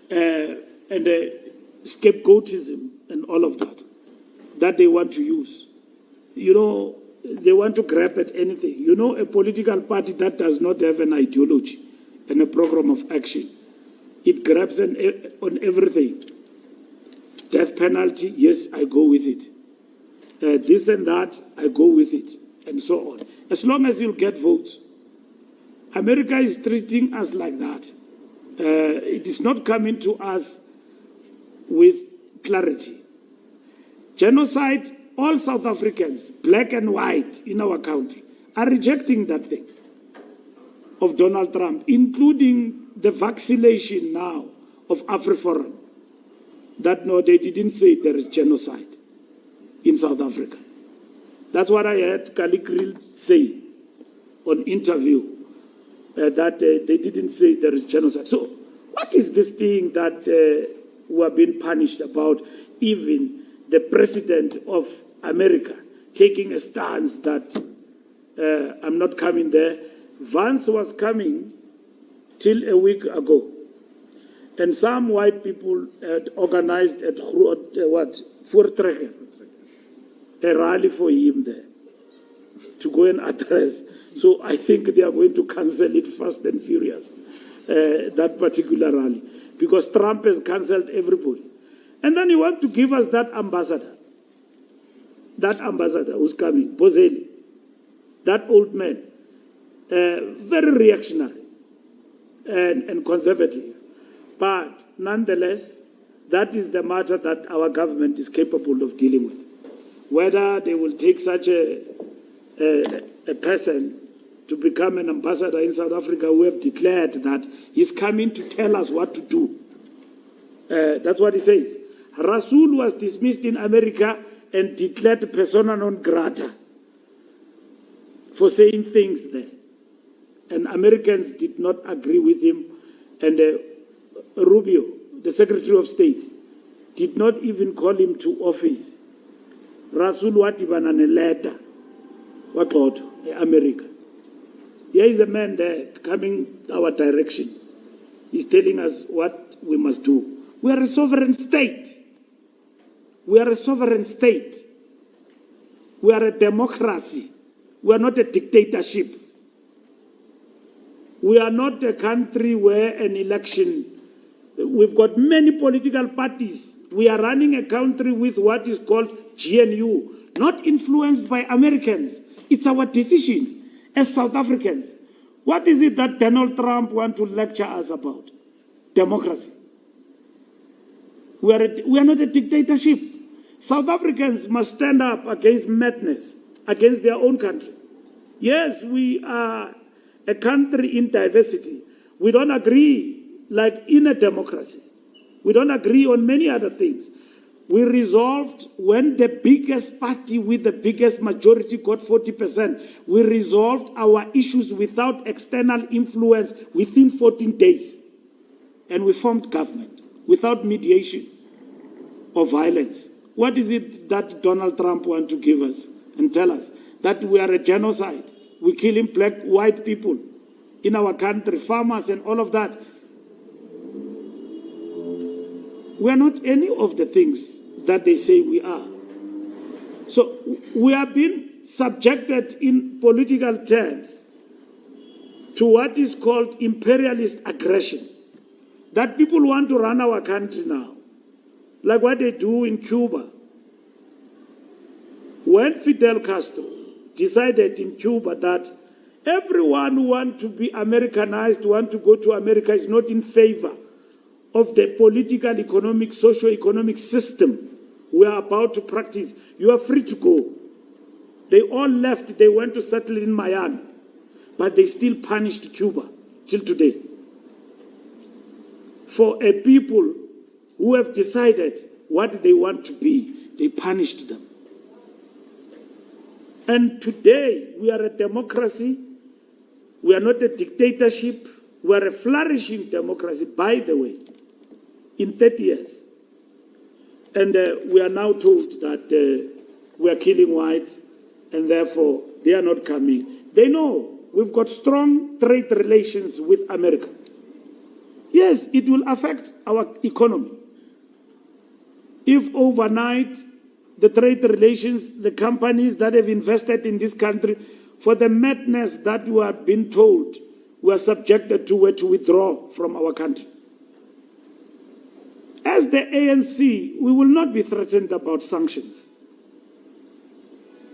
and scapegoatism and all of that they want to use. They want to grab at anything. A political party that does not have an ideology and a program of action, it grabs on everything. Death penalty, yes, I go with it. This and that, I go with it, and so on. As long as you'll get votes. America is treating us like that. It is not coming to us with clarity. Genocide, all South Africans, black and white in our country, are rejecting that thing of Donald Trump, including the vaccination now of AfriForum. That no, they didn't say there is genocide in South Africa. That's what I heard Kalikri say on interview, that they didn't say there is genocide. So what is this thing that we are being punished about? Even the president of America taking a stance that I'm not coming there. Vance was coming till a week ago. And some white people had organized at Voortrekker, a rally for him there to go and address. So I think they are going to cancel it fast and furious, that particular rally, because Trump has canceled everybody. And then he wants to give us that ambassador who's coming, Bozeli, that old man, very reactionary and conservative. But nonetheless, that is the matter that our government is capable of dealing with. Whether they will take such a person to become an ambassador in South Africa, we have declared that he's coming to tell us what to do. That's what he says. Rasool was dismissed in America and declared persona non grata for saying things there. And Americans did not agree with him. And Rubio, the Secretary of State, did not even call him to office. Rasool watibana ne letter. What about America? Here is a man there coming our direction. He's telling us what we must do. We are a sovereign state. We are a sovereign state. We are a democracy. We are not a dictatorship. We are not a country where an election, we've got many political parties. We are running a country with what is called GNU, not influenced by Americans. It's our decision as South Africans. What is it that Donald Trump wants to lecture us about? Democracy. We are not a dictatorship. South Africans must stand up against madness, against their own country. Yes, we are a country in diversity. We don't agree like in a democracy. We don't agree on many other things. We resolved when the biggest party with the biggest majority got 40%, we resolved our issues without external influence within 14 days. And we formed government without mediation or violence. What is it that Donald Trump wants to give us and tell us? That we are a genocide. We're killing black, white people in our country, farmers and all of that. We are not any of the things that they say we are. So we have been subjected in political terms to what is called imperialist aggression. That people want to run our country now, like what they do in Cuba. When Fidel Castro decided in Cuba that everyone who wants to be Americanized, want to go to America, is not in favor of the political, economic, socio-economic system we are about to practice, you are free to go. They all left, they went to settle in Miami, but they still punished Cuba till today. For a people who have decided what they want to be, they punished them. And today, we are a democracy. We are not a dictatorship. We are a flourishing democracy, by the way, in 30 years. And we are now told that we are killing whites, and therefore they are not coming. They know we've got strong trade relations with America. Yes, it will affect our economy. If overnight the trade relations, the companies that have invested in this country, for the madness that we have been told, we are subjected to were to withdraw from our country. As the ANC, we will not be threatened about sanctions.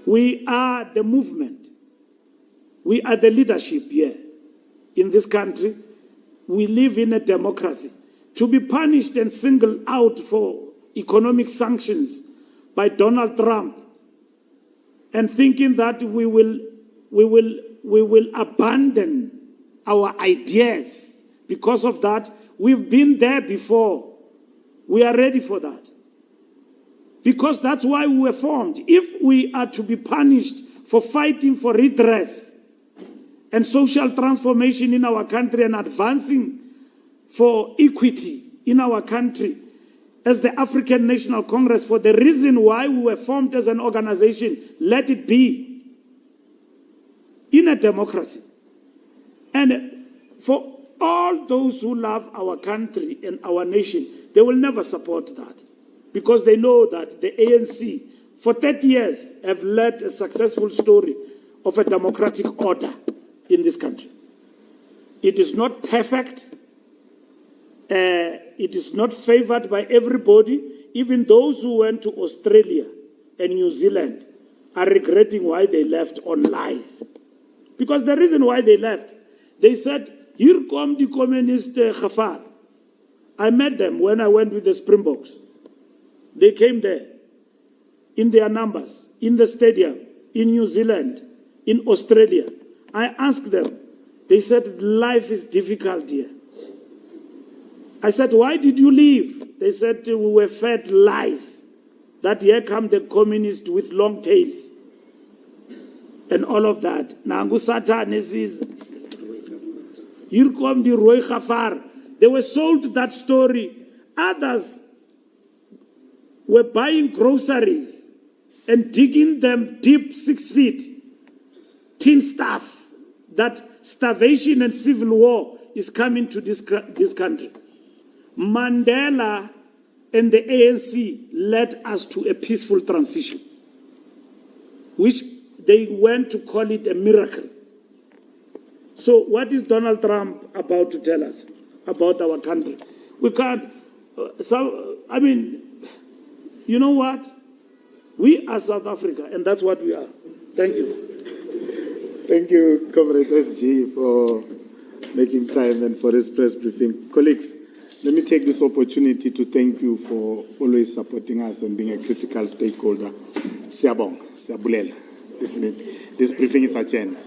We are the movement. We are the leadership here in this country. We live in a democracy. To be punished and singled out for economic sanctions by Donald Trump and thinking that we will abandon our ideas because of that, we've been there before. We are ready for that. Because that's why we were formed. If we are to be punished for fighting for redress and social transformation in our country and advancing for equity in our country, as the African National Congress, for the reason why we were formed as an organization, let it be in a democracy. And for all those who love our country and our nation, they will never support that because they know that the ANC, for 30 years, have led a successful story of a democratic order in this country. It is not perfect. It is not favored by everybody. Even those who went to Australia and New Zealand are regretting why they left on lies. Because the reason why they left, they said, here come the communist Khafar. I met them when I went with the Springboks. They came there in their numbers, in the stadium, in New Zealand, in Australia. I asked them, they said, life is difficult here. I said, why did you leave? They said, we were fed lies. That here come the communists with long tails. And all of that. Nangu Satan is here come the Roy Khafar. They were sold that story. Others were buying groceries and digging them deep 6 feet. Tin stuff. That starvation and civil war is coming to this country. Mandela and the ANC led us to a peaceful transition, which they went to call it a miracle. So what is Donald Trump about to tell us about our country? We can't, you know what? We are South Africa, and that's what we are. Thank you. Thank you, Comrade SG, for making time and for this press briefing. Colleagues, let me take this opportunity to thank you for always supporting us and being a critical stakeholder. Siyabonga, siyabulela. This briefing is adjourned.